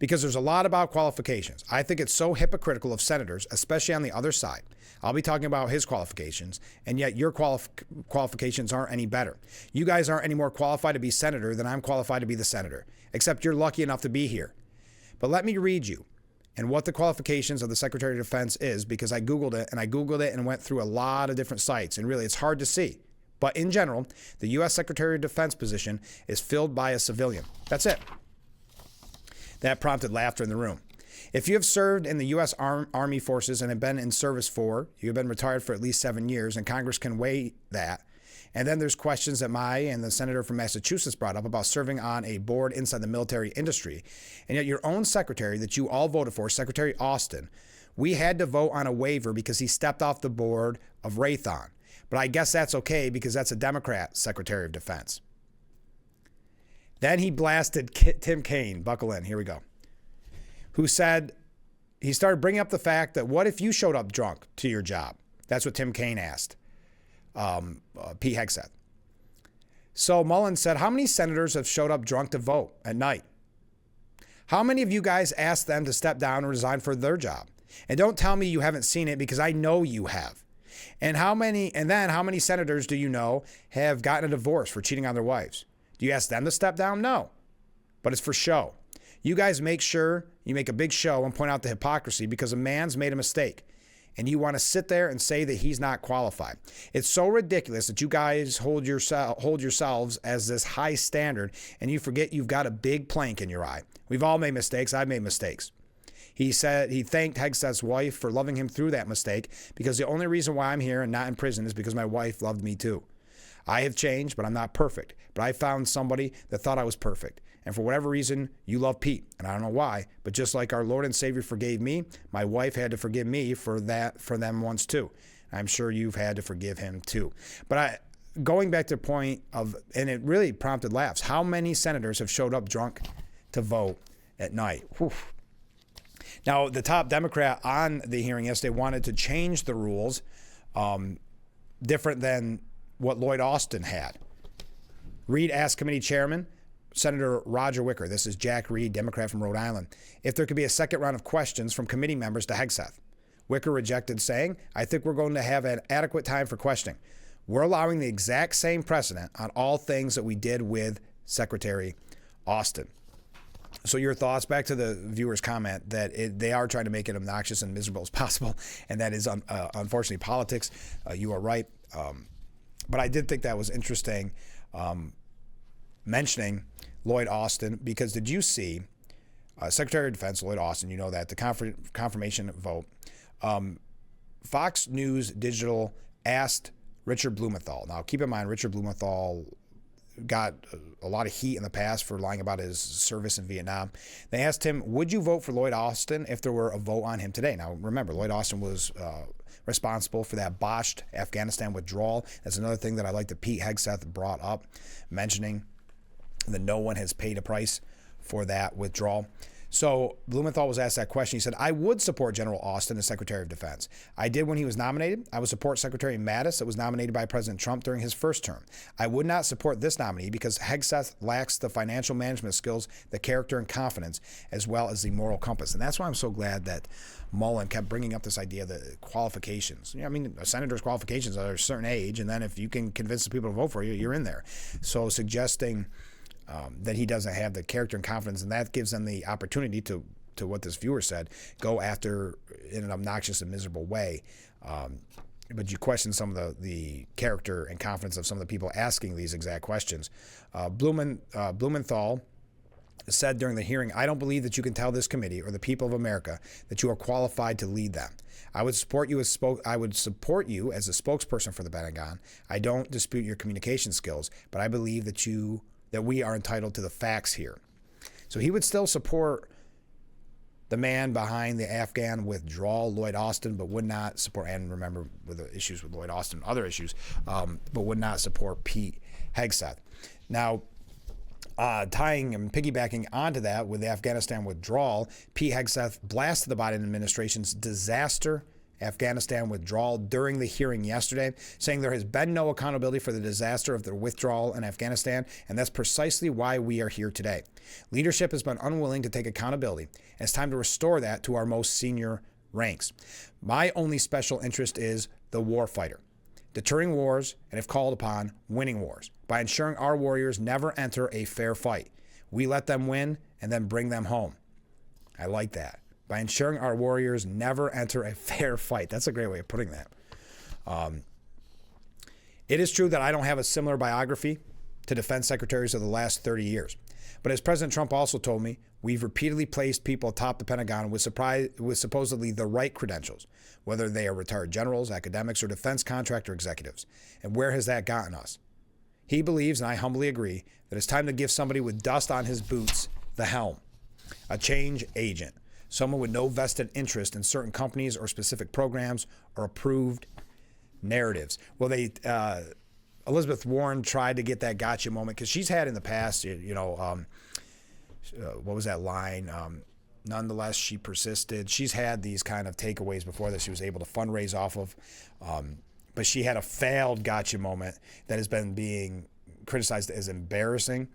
Because there's a lot about qualifications. I think it's so hypocritical of senators, especially on the other side. I'll be talking about his qualifications, and yet your qualifications aren't any better. You guys aren't any more qualified to be senator than I'm qualified to be the senator, except you're lucky enough to be here. But let me read you and what the qualifications of the Secretary of Defense is, because I Googled it and went through a lot of different sites, and really it's hard to see. But in general, the U.S. Secretary of Defense position is filled by a civilian. That's it. That prompted laughter in the room. If you have served in the U.S. Army forces and have been in service you have been retired for at least 7 years, and Congress can weigh that. And then there's questions that and the senator from Massachusetts brought up about serving on a board inside the military industry. And yet your own secretary that you all voted for, Secretary Austin, we had to vote on a waiver because he stepped off the board of Raytheon. But I guess that's okay because that's a Democrat Secretary of Defense. Then he blasted Tim Kaine, buckle in, here we go, who said, he started bringing up the fact that what if you showed up drunk to your job? That's what Tim Kaine asked Pete Hegseth. So Mullen said, how many senators have showed up drunk to vote at night? How many of you guys asked them to step down and resign for their job? And don't tell me you haven't seen it because I know you have. And how many senators do you know have gotten a divorce for cheating on their wives? Do you ask them to step down? No. But it's for show. You guys make sure you make a big show and point out the hypocrisy because a man's made a mistake. And you want to sit there and say that he's not qualified. It's so ridiculous that you guys hold yourselves as this high standard and you forget you've got a big plank in your eye. We've all made mistakes. I've made mistakes. He said he thanked Hegseth's wife for loving him through that mistake because the only reason why I'm here and not in prison is because my wife loved me too. I have changed, but I'm not perfect. But I found somebody that thought I was perfect. And for whatever reason, you love Pete. And I don't know why, but just like our Lord and Savior forgave me, my wife had to forgive me for them once too. I'm sure you've had to forgive him too. But going back to the point of, and it really prompted laughs, how many senators have showed up drunk to vote at night? Whew. Now, the top Democrat on the hearing yesterday wanted to change the rules different than what Lloyd Austin had. Reid asked committee chairman, Senator Roger Wicker, this is Jack Reed, Democrat from Rhode Island, if there could be a second round of questions from committee members to Hegseth. Wicker rejected, saying, I think we're going to have an adequate time for questioning. We're allowing the exact same precedent on all things that we did with Secretary Austin. So your thoughts, back to the viewer's comment that they are trying to make it obnoxious and miserable as possible, and that is unfortunately politics. You are right. But I did think that was interesting, mentioning Lloyd Austin, because did you see Secretary of Defense Lloyd Austin, you know that, the confirmation vote, Fox News Digital asked Richard Blumenthal. Now, keep in mind, Richard Blumenthal got a lot of heat in the past for lying about his service in Vietnam. They asked him, would you vote for Lloyd Austin if there were a vote on him today? Now, remember, Lloyd Austin was responsible for that botched Afghanistan withdrawal. That's another thing that I like that Pete Hegseth brought up, mentioning that no one has paid a price for that withdrawal. So Blumenthal was asked that question. He said, I would support General Austin as Secretary of Defense. I did when he was nominated. I would support Secretary Mattis that was nominated by President Trump during his first term. I would not support this nominee because Hegseth lacks the financial management skills, the character and confidence, as well as the moral compass. And that's why I'm so glad that Mullen kept bringing up this idea of the qualifications. You know, I mean, a senator's qualifications are a certain age, and then if you can convince the people to vote for you, you're in there. So suggesting that he doesn't have the character and confidence, and that gives them the opportunity to what this viewer said, go after in an obnoxious and miserable way. But you question some of the character and confidence of some of the people asking these exact questions. Blumenthal said during the hearing, I don't believe that you can tell this committee or the people of America that you are qualified to lead them. I would support you as a spokesperson for the Pentagon. I don't dispute your communication skills, but I believe that we are entitled to the facts here. So he would still support the man behind the Afghan withdrawal, Lloyd Austin, but would not support, and remember with the issues with Lloyd Austin, other issues, but would not support Pete Hegseth. Now, tying and piggybacking onto that with the Afghanistan withdrawal, Pete Hegseth blasted the Biden administration's disaster Afghanistan withdrawal during the hearing yesterday, saying there has been no accountability for the disaster of the withdrawal in Afghanistan, and that's precisely why we are here today. Leadership has been unwilling to take accountability, and it's time to restore that to our most senior ranks. My only special interest is the warfighter, deterring wars, and if called upon, winning wars, by ensuring our warriors never enter a fair fight. We let them win and then bring them home. I like that. By ensuring our warriors never enter a fair fight. That's a great way of putting that. It is true that I don't have a similar biography to defense secretaries of the last 30 years. But as President Trump also told me, we've repeatedly placed people atop the Pentagon with supposedly the right credentials, whether they are retired generals, academics, or defense contractor executives. And where has that gotten us? He believes, and I humbly agree, that it's time to give somebody with dust on his boots the helm, a change agent, someone with no vested interest in certain companies or specific programs or approved narratives. Well, Elizabeth Warren tried to get that gotcha moment because she's had in the past, what was that line? Nonetheless, she persisted. She's had these kind of takeaways before that she was able to fundraise off of. But she had a failed gotcha moment that has been being criticized as embarrassing.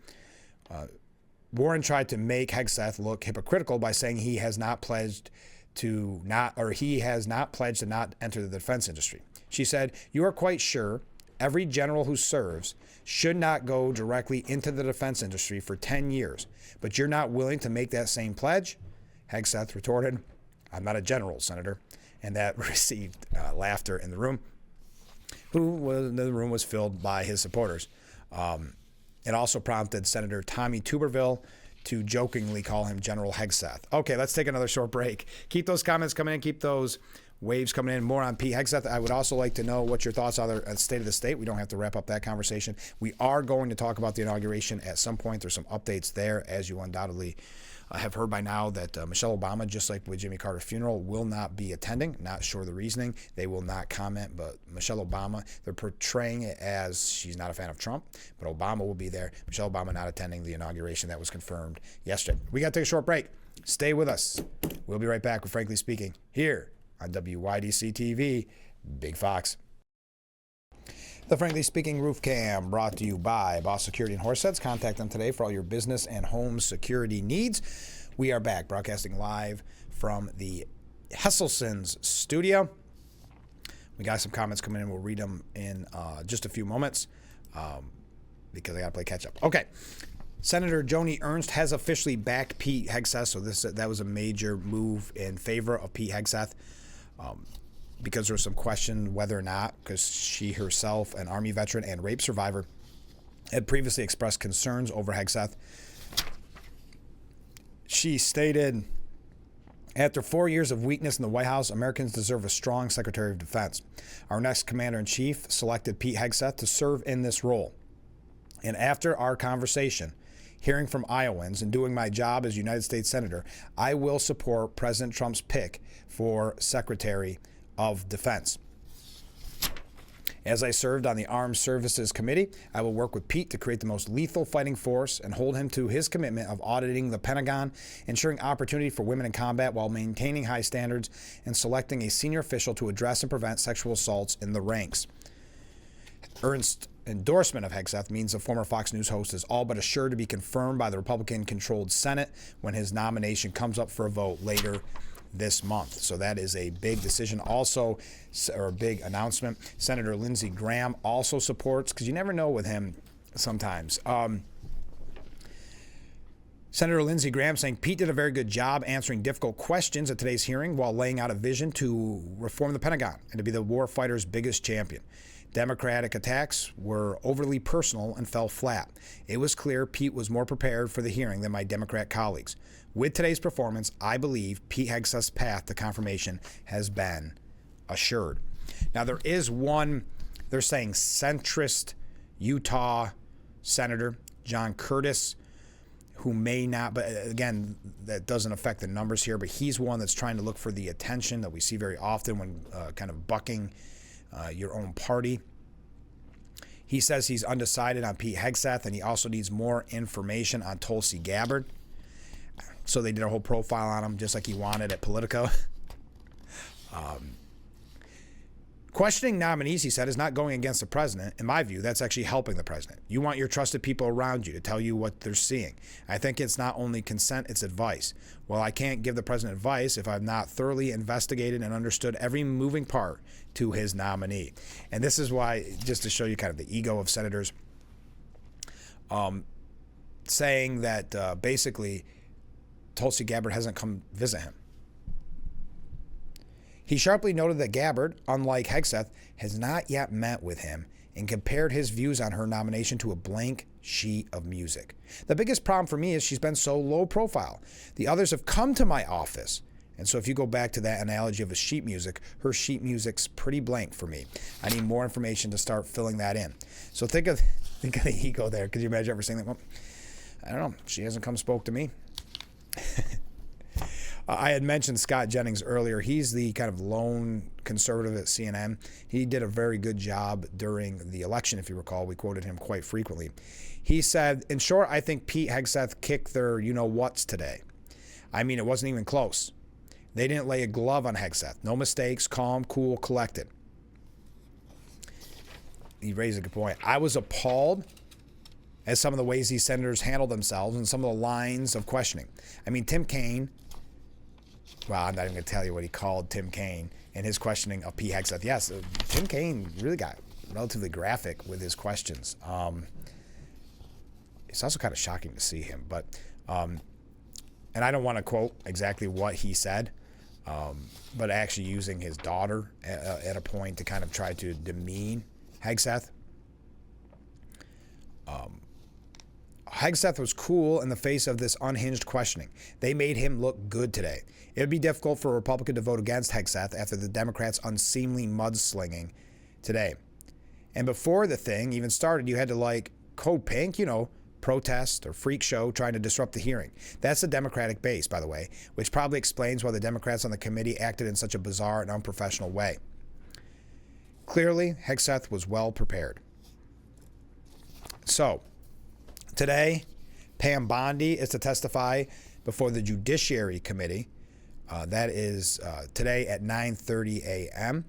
Warren tried to make Hegseth look hypocritical by saying he has not pledged to not enter the defense industry. She said, "You are quite sure every general who serves should not go directly into the defense industry for 10 years, but you're not willing to make that same pledge?" Hegseth retorted, "I'm not a general, Senator," and that received laughter in the room. The room was filled by his supporters. It also prompted Senator Tommy Tuberville to jokingly call him General Hegseth. Okay, let's take another short break. Keep those comments coming in. Keep those waves coming in. More on Pete Hegseth. I would also like to know what your thoughts are on the state of the state. We don't have to wrap up that conversation. We are going to talk about the inauguration at some point. There's some updates there, as you undoubtedly have heard by now, that Michelle Obama, just like with Jimmy Carter's funeral, will not be attending. Not sure the reasoning. They will not comment, but Michelle Obama, they're portraying it as she's not a fan of Trump, but Obama will be there. Michelle Obama not attending the inauguration that was confirmed yesterday. We got to take a short break. Stay with us. We'll be right back with Frankly Speaking here on WYDC TV, Big Fox. The Frankly Speaking Roof Cam brought to you by Boss Security and Horse Sets. Contact them today for all your business and home security needs. We are back broadcasting live from the Hesselson's studio. We got some comments coming in. We'll read them in just a few moments because I got to play catch up. Okay. Senator Joni Ernst has officially backed Pete Hegseth, so that was a major move in favor of Pete Hegseth because there was some question whether or not, because she herself, an Army veteran and rape survivor, had previously expressed concerns over Hegseth. She stated, after 4 years of weakness in the White House, Americans deserve a strong Secretary of Defense. Our next Commander-in-Chief selected Pete Hegseth to serve in this role. And after our conversation, hearing from Iowans and doing my job as United States Senator, I will support President Trump's pick for Secretary of Defense. As I served on the Armed Services Committee, I will work with Pete to create the most lethal fighting force and hold him to his commitment of auditing the Pentagon, ensuring opportunity for women in combat while maintaining high standards, and selecting a senior official to address and prevent sexual assaults in the ranks. Ernst's endorsement of Hegseth means the former Fox News host is all but assured to be confirmed by the Republican-controlled Senate when his nomination comes up for a vote later this month. So that is a big decision. Also, or a big announcement, Senator Lindsey Graham also supports, because you never know with him sometimes. Senator Lindsey Graham saying Pete did a very good job answering difficult questions at today's hearing while laying out a vision to reform the Pentagon and to be the war fighter's biggest champion. Democratic attacks were overly personal and fell flat. It was clear Pete was more prepared for the hearing than my Democrat colleagues. With today's performance, I believe Pete Hegseth's path to confirmation has been assured. Now, there is one, they're saying centrist Utah Senator John Curtis, who may not, but again, that doesn't affect the numbers here, but he's one that's trying to look for the attention that we see very often when kind of bucking your own party. He says he's undecided on Pete Hegseth, and he also needs more information on Tulsi Gabbard. So they did a whole profile on him, just like he wanted at Politico. Questioning nominees, he said, is not going against the president. In my view, that's actually helping the president. You want your trusted people around you to tell you what they're seeing. I think it's not only consent, it's advice. Well, I can't give the president advice if I've not thoroughly investigated and understood every moving part to his nominee. And this is why, just to show you kind of the ego of senators, saying that basically Tulsi Gabbard hasn't come visit him. He sharply noted that Gabbard, unlike Hegseth, has not yet met with him and compared his views on her nomination to a blank sheet of music. The biggest problem for me is she's been so low profile. The others have come to my office. And so if you go back to that analogy of a sheet music, her sheet music's pretty blank for me. I need more information to start filling that in. So think of the ego there. Could you imagine ever saying that? Well, I don't know. She hasn't come spoke to me. I had mentioned Scott Jennings earlier. He's the kind of lone conservative at CNN. He did a very good job during the election, if you recall. We quoted him quite frequently. He said, in short, I think Pete Hegseth kicked their you-know-whats today. I mean, it wasn't even close. They didn't lay a glove on Hegseth. No mistakes, calm, cool, collected. He raised a good point. I was appalled at some of the ways these senators handled themselves and some of the lines of questioning. I mean, Tim Kaine, well, I'm not even going to tell you what he called Tim Kaine in his questioning of Pete Hegseth. Yes, Tim Kaine really got relatively graphic with his questions. It's also kind of shocking to see him. But, and I don't want to quote exactly what he said, but actually using his daughter at a point to kind of try to demean Hegseth. Hegseth was cool in the face of this unhinged questioning. They made him look good today. It would be difficult for a Republican to vote against Hegseth after the Democrats' unseemly mudslinging today. And before the thing even started, you had to like code pink, protest or freak show trying to disrupt the hearing. That's the Democratic base, by the way, which probably explains why the Democrats on the committee acted in such a bizarre and unprofessional way. Clearly, Hegseth was well prepared. So, today, Pam Bondi is to testify before the Judiciary Committee. That is today at 9:30 a.m.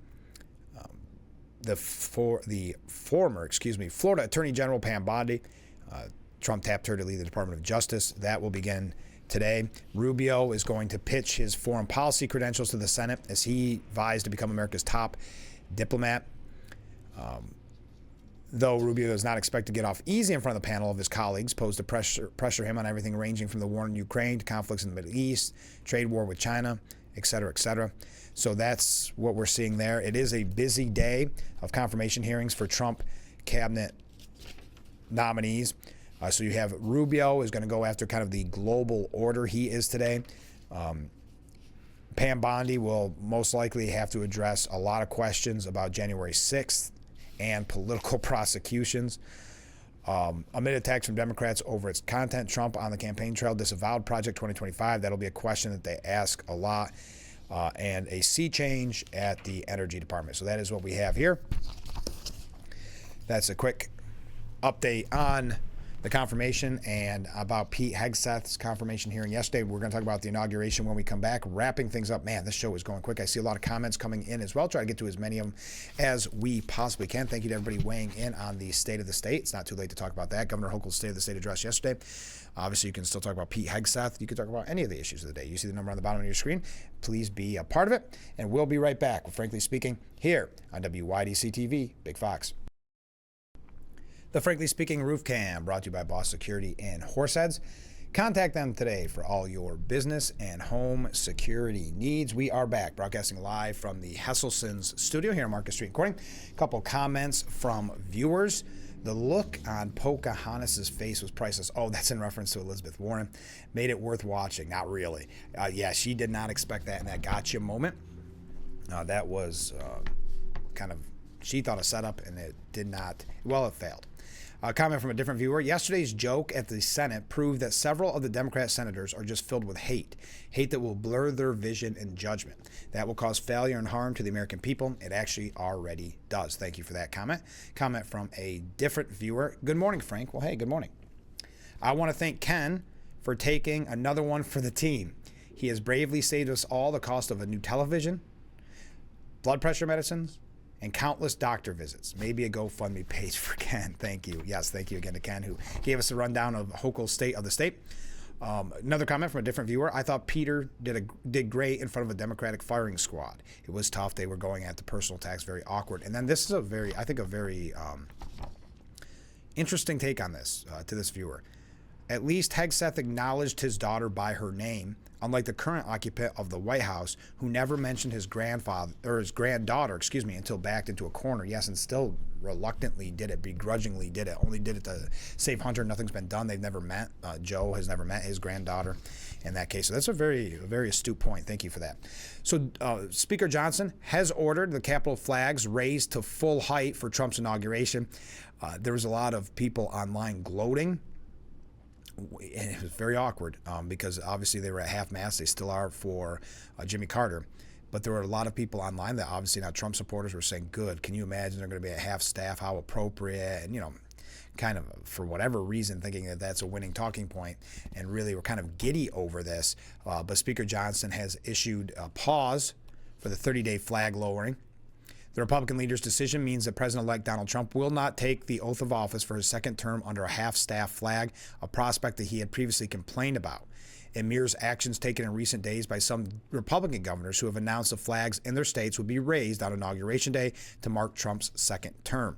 The former Florida Attorney General Pam Bondi, Trump tapped her to lead the Department of Justice. That will begin today. Rubio is going to pitch his foreign policy credentials to the Senate as he vies to become America's top diplomat. Though Rubio does not expect to get off easy in front of the panel of his colleagues, posed to pressure him on everything ranging from the war in Ukraine to conflicts in the Middle East, trade war with China, et cetera, et cetera. So that's what we're seeing there. It is a busy day of confirmation hearings for Trump cabinet nominees. So you have Rubio is going to go after kind of the global order he is today. Pam Bondi will most likely have to address a lot of questions about January 6th and political prosecutions. Amid attacks from Democrats over its content, Trump on the campaign trail disavowed Project 2025. That'll be a question that they ask a lot. And a sea change at the Energy Department. So that is what we have here. That's a quick update on the confirmation and about Pete Hegseth's confirmation hearing yesterday. We're going to talk about the inauguration when we come back. Wrapping things up. Man, this show is going quick. I see a lot of comments coming in as well. Try to get to as many of them as we possibly can. Thank you to everybody weighing in on the state of the state. It's not too late to talk about that. Governor Hochul's State of the State address yesterday. Obviously, you can still talk about Pete Hegseth. You can talk about any of the issues of the day. You see the number on the bottom of your screen. Please be a part of it. And we'll be right back with Frankly Speaking here on WYDC TV, Big Fox. The Frankly Speaking Roof Cam brought to you by Boss Security and Horseheads. Contact them today for all your business and home security needs. We are back broadcasting live from the Hesselson's studio here on Market Street Recording. A couple comments from viewers. The look on Pocahontas' face was priceless. Oh, that's in reference to Elizabeth Warren. Made it worth watching. Not really. Yeah, she did not expect that in that gotcha moment. That was kind of, she thought a setup and it did not, well, it failed. A comment from a different viewer. Yesterday's joke at the Senate proved that several of the Democrat senators are just filled with hate. Hate that will blur their vision and judgment. That will cause failure and harm to the American people. It actually already does. Thank you for that comment. Comment from a different viewer. Good morning, Frank. Well, hey, good morning. I want to thank Ken for taking another one for the team. He has bravely saved us all the cost of a new television, blood pressure medicines, and countless doctor visits. Maybe a GoFundMe page for Ken. Thank you. Yes, thank you again to Ken, who gave us a rundown of Hochul's State of the State. Another comment from a different viewer. I thought Peter did great in front of a Democratic firing squad. It was tough. They were going at the personal attacks, very awkward. And then this is a very interesting take on this to this viewer. At least Hegseth acknowledged his daughter by her name, unlike the current occupant of the White House, who never mentioned his granddaughter, until backed into a corner. Yes, and still reluctantly did it, begrudgingly did it. Only did it to save Hunter. Nothing's been done. They've never met. Joe has never met his granddaughter in that case. So that's a very astute point. Thank you for that. So Speaker Johnson has ordered the Capitol flags raised to full height for Trump's inauguration. There was a lot of people online gloating. And it was very awkward because obviously they were at half-mast. They still are for Jimmy Carter. But there were a lot of people online that obviously not Trump supporters were saying, good, can you imagine they're going to be at half-staff, how appropriate, and, kind of for whatever reason thinking that that's a winning talking point, and really were kind of giddy over this. But Speaker Johnson has issued a pause for the 30-day flag lowering. The Republican leader's decision means that President-elect Donald Trump will not take the oath of office for his second term under a half-staff flag, a prospect that he had previously complained about. It mirrors actions taken in recent days by some Republican governors who have announced the flags in their states would be raised on Inauguration Day to mark Trump's second term.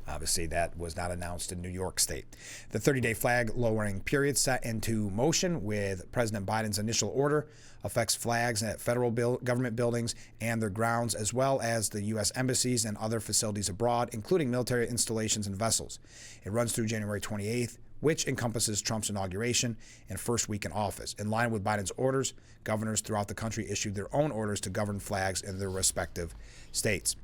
Obviously, that was not announced in New York State. The 30-day flag lowering period set into motion with President Biden's initial order affects flags at federal government buildings and their grounds, as well as the U.S. embassies and other facilities abroad, including military installations and vessels. It runs through January 28th, which encompasses Trump's inauguration and first week in office. In line with Biden's orders, governors throughout the country issued their own orders to govern flags in their respective states.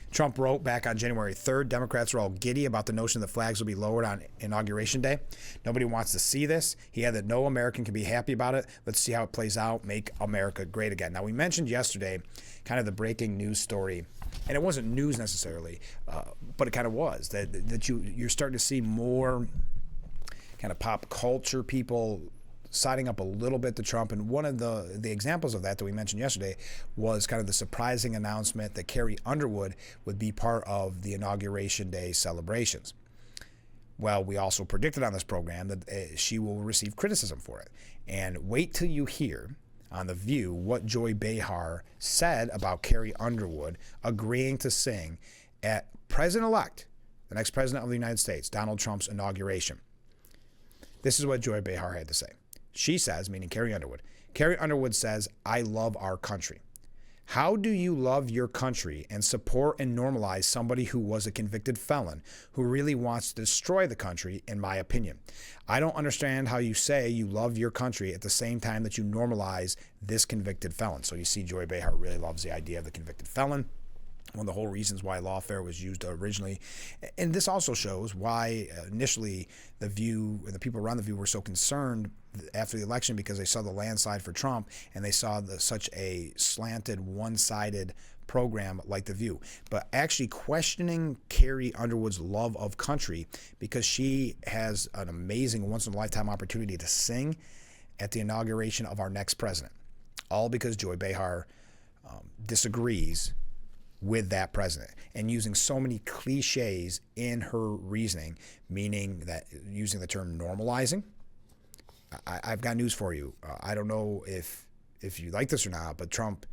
Trump wrote back on January 3rd, Democrats are all giddy about the notion the flags will be lowered on Inauguration Day. Nobody wants to see this. He added that no American can be happy about it. Let's see how it plays out. Make America great again. Now, we mentioned yesterday kind of the breaking news story, and it wasn't news necessarily, but it kind of was, that you're starting to see more kind of pop culture people siding up a little bit to Trump. And one of the examples of that we mentioned yesterday was kind of the surprising announcement that Carrie Underwood would be part of the Inauguration Day celebrations. Well, we also predicted on this program that she will receive criticism for it. And wait till you hear on The View what Joy Behar said about Carrie Underwood agreeing to sing at President-elect, the next president of the United States, Donald Trump's inauguration. This is what Joy Behar had to say. She says, meaning Carrie Underwood says, "I love our country." How do you love your country and support and normalize somebody who was a convicted felon who really wants to destroy the country, in my opinion? I don't understand how you say you love your country at the same time that you normalize this convicted felon. So you see, Joy Behar really loves the idea of the convicted felon. One of the whole reasons why lawfare was used originally. And this also shows why initially The View and the people around The View were so concerned after the election, because they saw the landslide for Trump and they saw such a slanted, one-sided program like The View. But actually questioning Carrie Underwood's love of country, because she has an amazing once-in-a-lifetime opportunity to sing at the inauguration of our next president. All because Joy Behar disagrees with that president, and using so many cliches in her reasoning, meaning that using the term normalizing. I've got news for you. I don't know if you like this or not, but Trump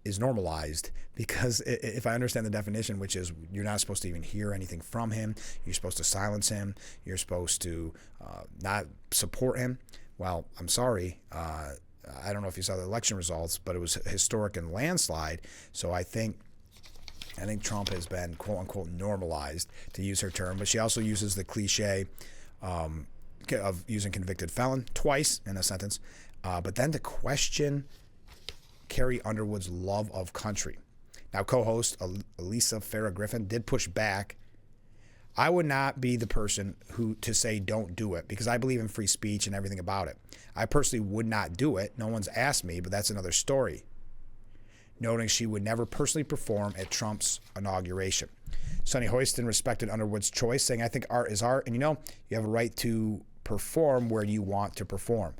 is normalized, because if I understand the definition, which is you're not supposed to even hear anything from him, you're supposed to silence him, you're supposed to not support him. Well, I'm sorry. I don't know if you saw the election results, but it was historic and landslide. So I think Trump has been, quote unquote, normalized, to use her term. But she also uses the cliche of using convicted felon twice in a sentence. But then to question Carrie Underwood's love of country. Now, co-host Elisa Farrah Griffin did push back. I would not be the person to say don't do it, because I believe in free speech and everything about it. I personally would not do it. No one's asked me, but that's another story. Noting she would never personally perform at Trump's inauguration. Sonny Hoiston respected Underwood's choice, saying, "I think art is art, and you have a right to perform where you want to perform."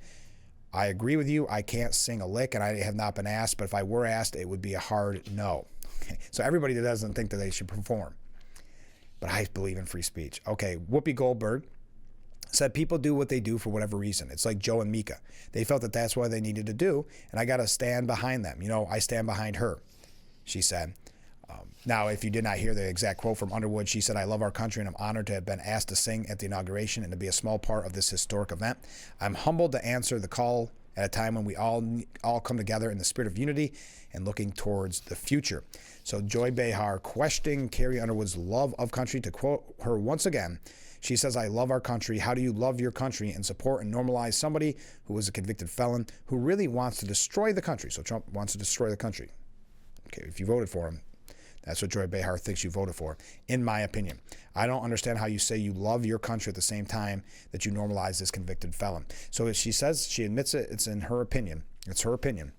I agree with you. I can't sing a lick, and I have not been asked, but if I were asked, it would be a hard no. Okay. So everybody that doesn't think that they should perform. But I believe in free speech. Okay, Whoopi Goldberg said people do what they do for whatever reason. It's like Joe and Mika. They felt that that's what they needed to do, and I got to stand behind them. I stand behind her, she said. Now, if you did not hear the exact quote from Underwood, she said, "I love our country, and I'm honored to have been asked to sing at the inauguration and to be a small part of this historic event. I'm humbled to answer the call at a time when we all come together in the spirit of unity and looking towards the future." So Joy Behar questioning Carrie Underwood's love of country. To quote her once again, she says, "I love our country. How do you love your country and support and normalize somebody who was a convicted felon who really wants to destroy the country?" So Trump wants to destroy the country. Okay, if you voted for him, that's what Joy Behar thinks you voted for, in my opinion. I don't understand how you say you love your country at the same time that you normalize this convicted felon. So she says, she admits it, it's in her opinion. It's her opinion.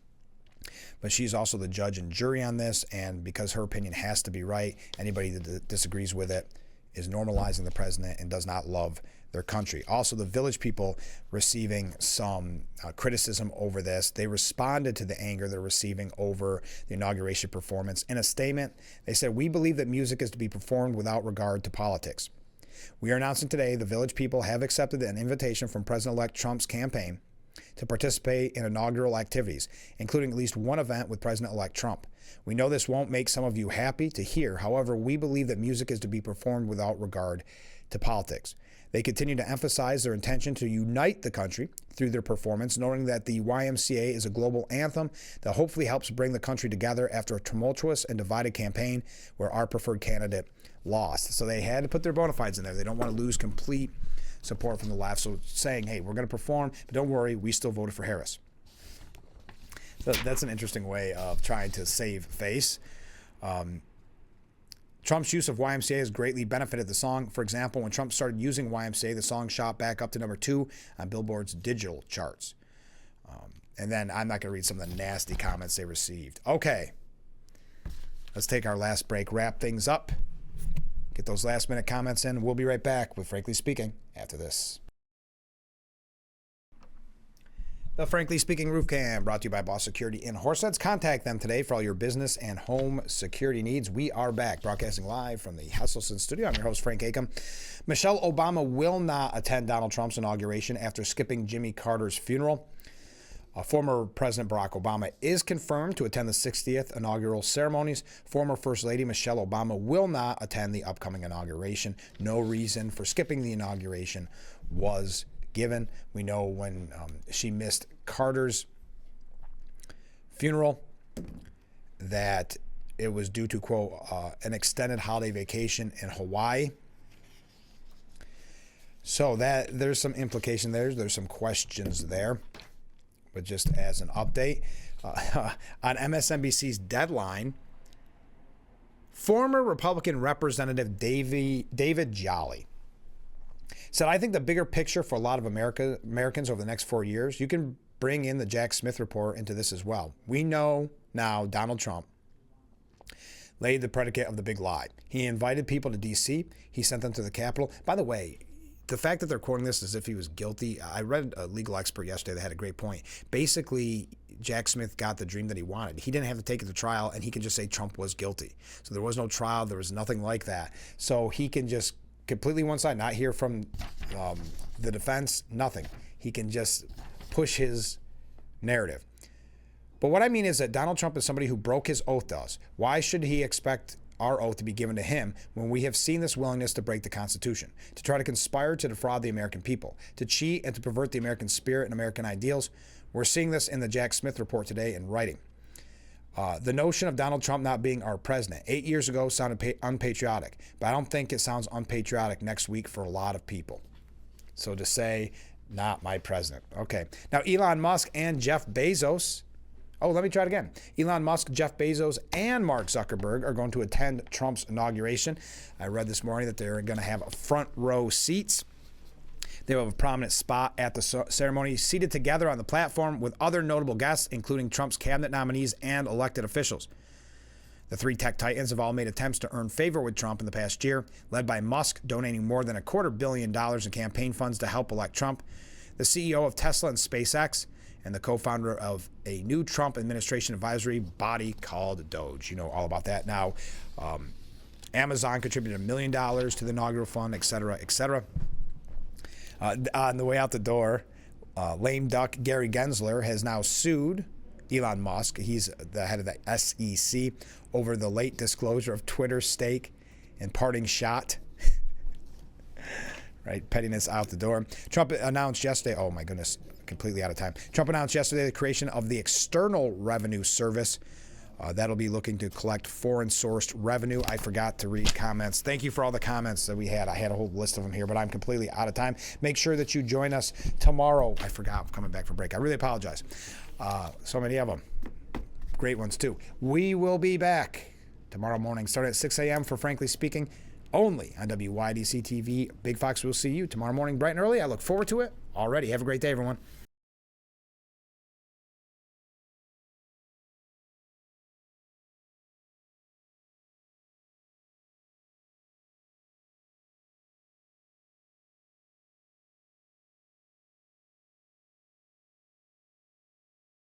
But she's also the judge and jury on this, and because her opinion has to be right, anybody that disagrees with it is normalizing the president and does not love their country. Also, the Village people receiving some criticism over this. They responded to the anger they're receiving over the inauguration performance. In a statement, they said, "We believe that music is to be performed without regard to politics. We are announcing today the Village people have accepted an invitation from President-elect Trump's campaign to participate in inaugural activities, including at least one event with President-elect Trump. We know this won't make some of you happy to hear. However, we believe that music is to be performed without regard to politics." They continue to emphasize their intention to unite the country through their performance, knowing that the YMCA is a global anthem that hopefully helps bring the country together after a tumultuous and divided campaign where our preferred candidate lost. So they had to put their bona fides in there. They don't want to lose complete support from the left. So saying, hey, we're going to perform, but don't worry, we still voted for Harris. So that's an interesting way of trying to save face. Trump's use of YMCA has greatly benefited the song. For example, when Trump started using YMCA, the song shot back up to #2 on Billboard's digital charts. And then I'm not going to read some of the nasty comments they received. Okay, let's take our last break, wrap things up, get those last-minute comments in. We'll be right back with Frankly Speaking after this. The Frankly Speaking Roof Cam, brought to you by Boss Security in Horseheads. Contact them today for all your business and home security needs. We are back, broadcasting live from the Hesselson studio. I'm your host, Frank Acom. Michelle Obama will not attend Donald Trump's inauguration after skipping Jimmy Carter's funeral. Former President Barack Obama is confirmed to attend the 60th inaugural ceremonies. Former First Lady Michelle Obama will not attend the upcoming inauguration. No reason for skipping the inauguration was given. We know when she missed Carter's funeral that it was due to, quote, an extended holiday vacation in Hawaii. So that there's some implication there. There's some questions there. But just as an update, on MSNBC's Deadline, former Republican Representative David Jolly said, I think the bigger picture for a lot of Americans over the next 4 years, you can bring in the Jack Smith report into this as well. We know now Donald Trump laid the predicate of the big lie. He invited people to D.C. He sent them to the Capitol. By the way, the fact that they're quoting this as if he was guilty, I read a legal expert yesterday that had a great point. Basically, Jack Smith got the dream that he wanted. He didn't have to take it to trial, and he can just say Trump was guilty. So there was no trial. There was nothing like that. So he can just completely one side, not hear from the defense, nothing. He can just push his narrative. But what I mean is that Donald Trump is somebody who broke his oath to us. Why should he expect our oath to be given to him when we have seen this willingness to break the Constitution, to try to conspire to defraud the American people, to cheat and to pervert the American spirit and American ideals? We're seeing this in the Jack Smith report today in writing. The notion of Donald Trump not being our president 8 years ago sounded unpatriotic, but I don't think it sounds unpatriotic next week for a lot of people. So to say, not my president. Okay. Now, Elon Musk and Jeff Bezos. Oh, let me try it again. Elon Musk, Jeff Bezos, and Mark Zuckerberg are going to attend Trump's inauguration. I read this morning that they're going to have front row seats. They will have a prominent spot at the ceremony, seated together on the platform with other notable guests, including Trump's cabinet nominees and elected officials. The three tech titans have all made attempts to earn favor with Trump in the past year, led by Musk donating more than $250 million in campaign funds to help elect Trump. The CEO of Tesla and SpaceX, and the co-founder of a new Trump administration advisory body called DOGE. You know all about that. Now, Amazon contributed $1 million to the inaugural fund, et cetera, et cetera. On the way out the door, lame duck Gary Gensler has now sued Elon Musk. He's the head of the SEC over the late disclosure of Twitter's stake and parting shot. Right, pettiness out the door. Trump announced yesterday, oh my goodness, completely out of time. Trump announced yesterday the creation of the External Revenue Service. That'll be looking to collect foreign-sourced revenue. I forgot to read comments. Thank you for all the comments that we had. I had a whole list of them here, but I'm completely out of time. Make sure that you join us tomorrow. I forgot. I'm coming back from break. I really apologize. So many of them. Great ones, too. We will be back tomorrow morning, starting at 6 a.m. for Frankly Speaking, only on WYDC TV. Big Fox will see you tomorrow morning bright and early. I look forward to it already. Have a great day, everyone.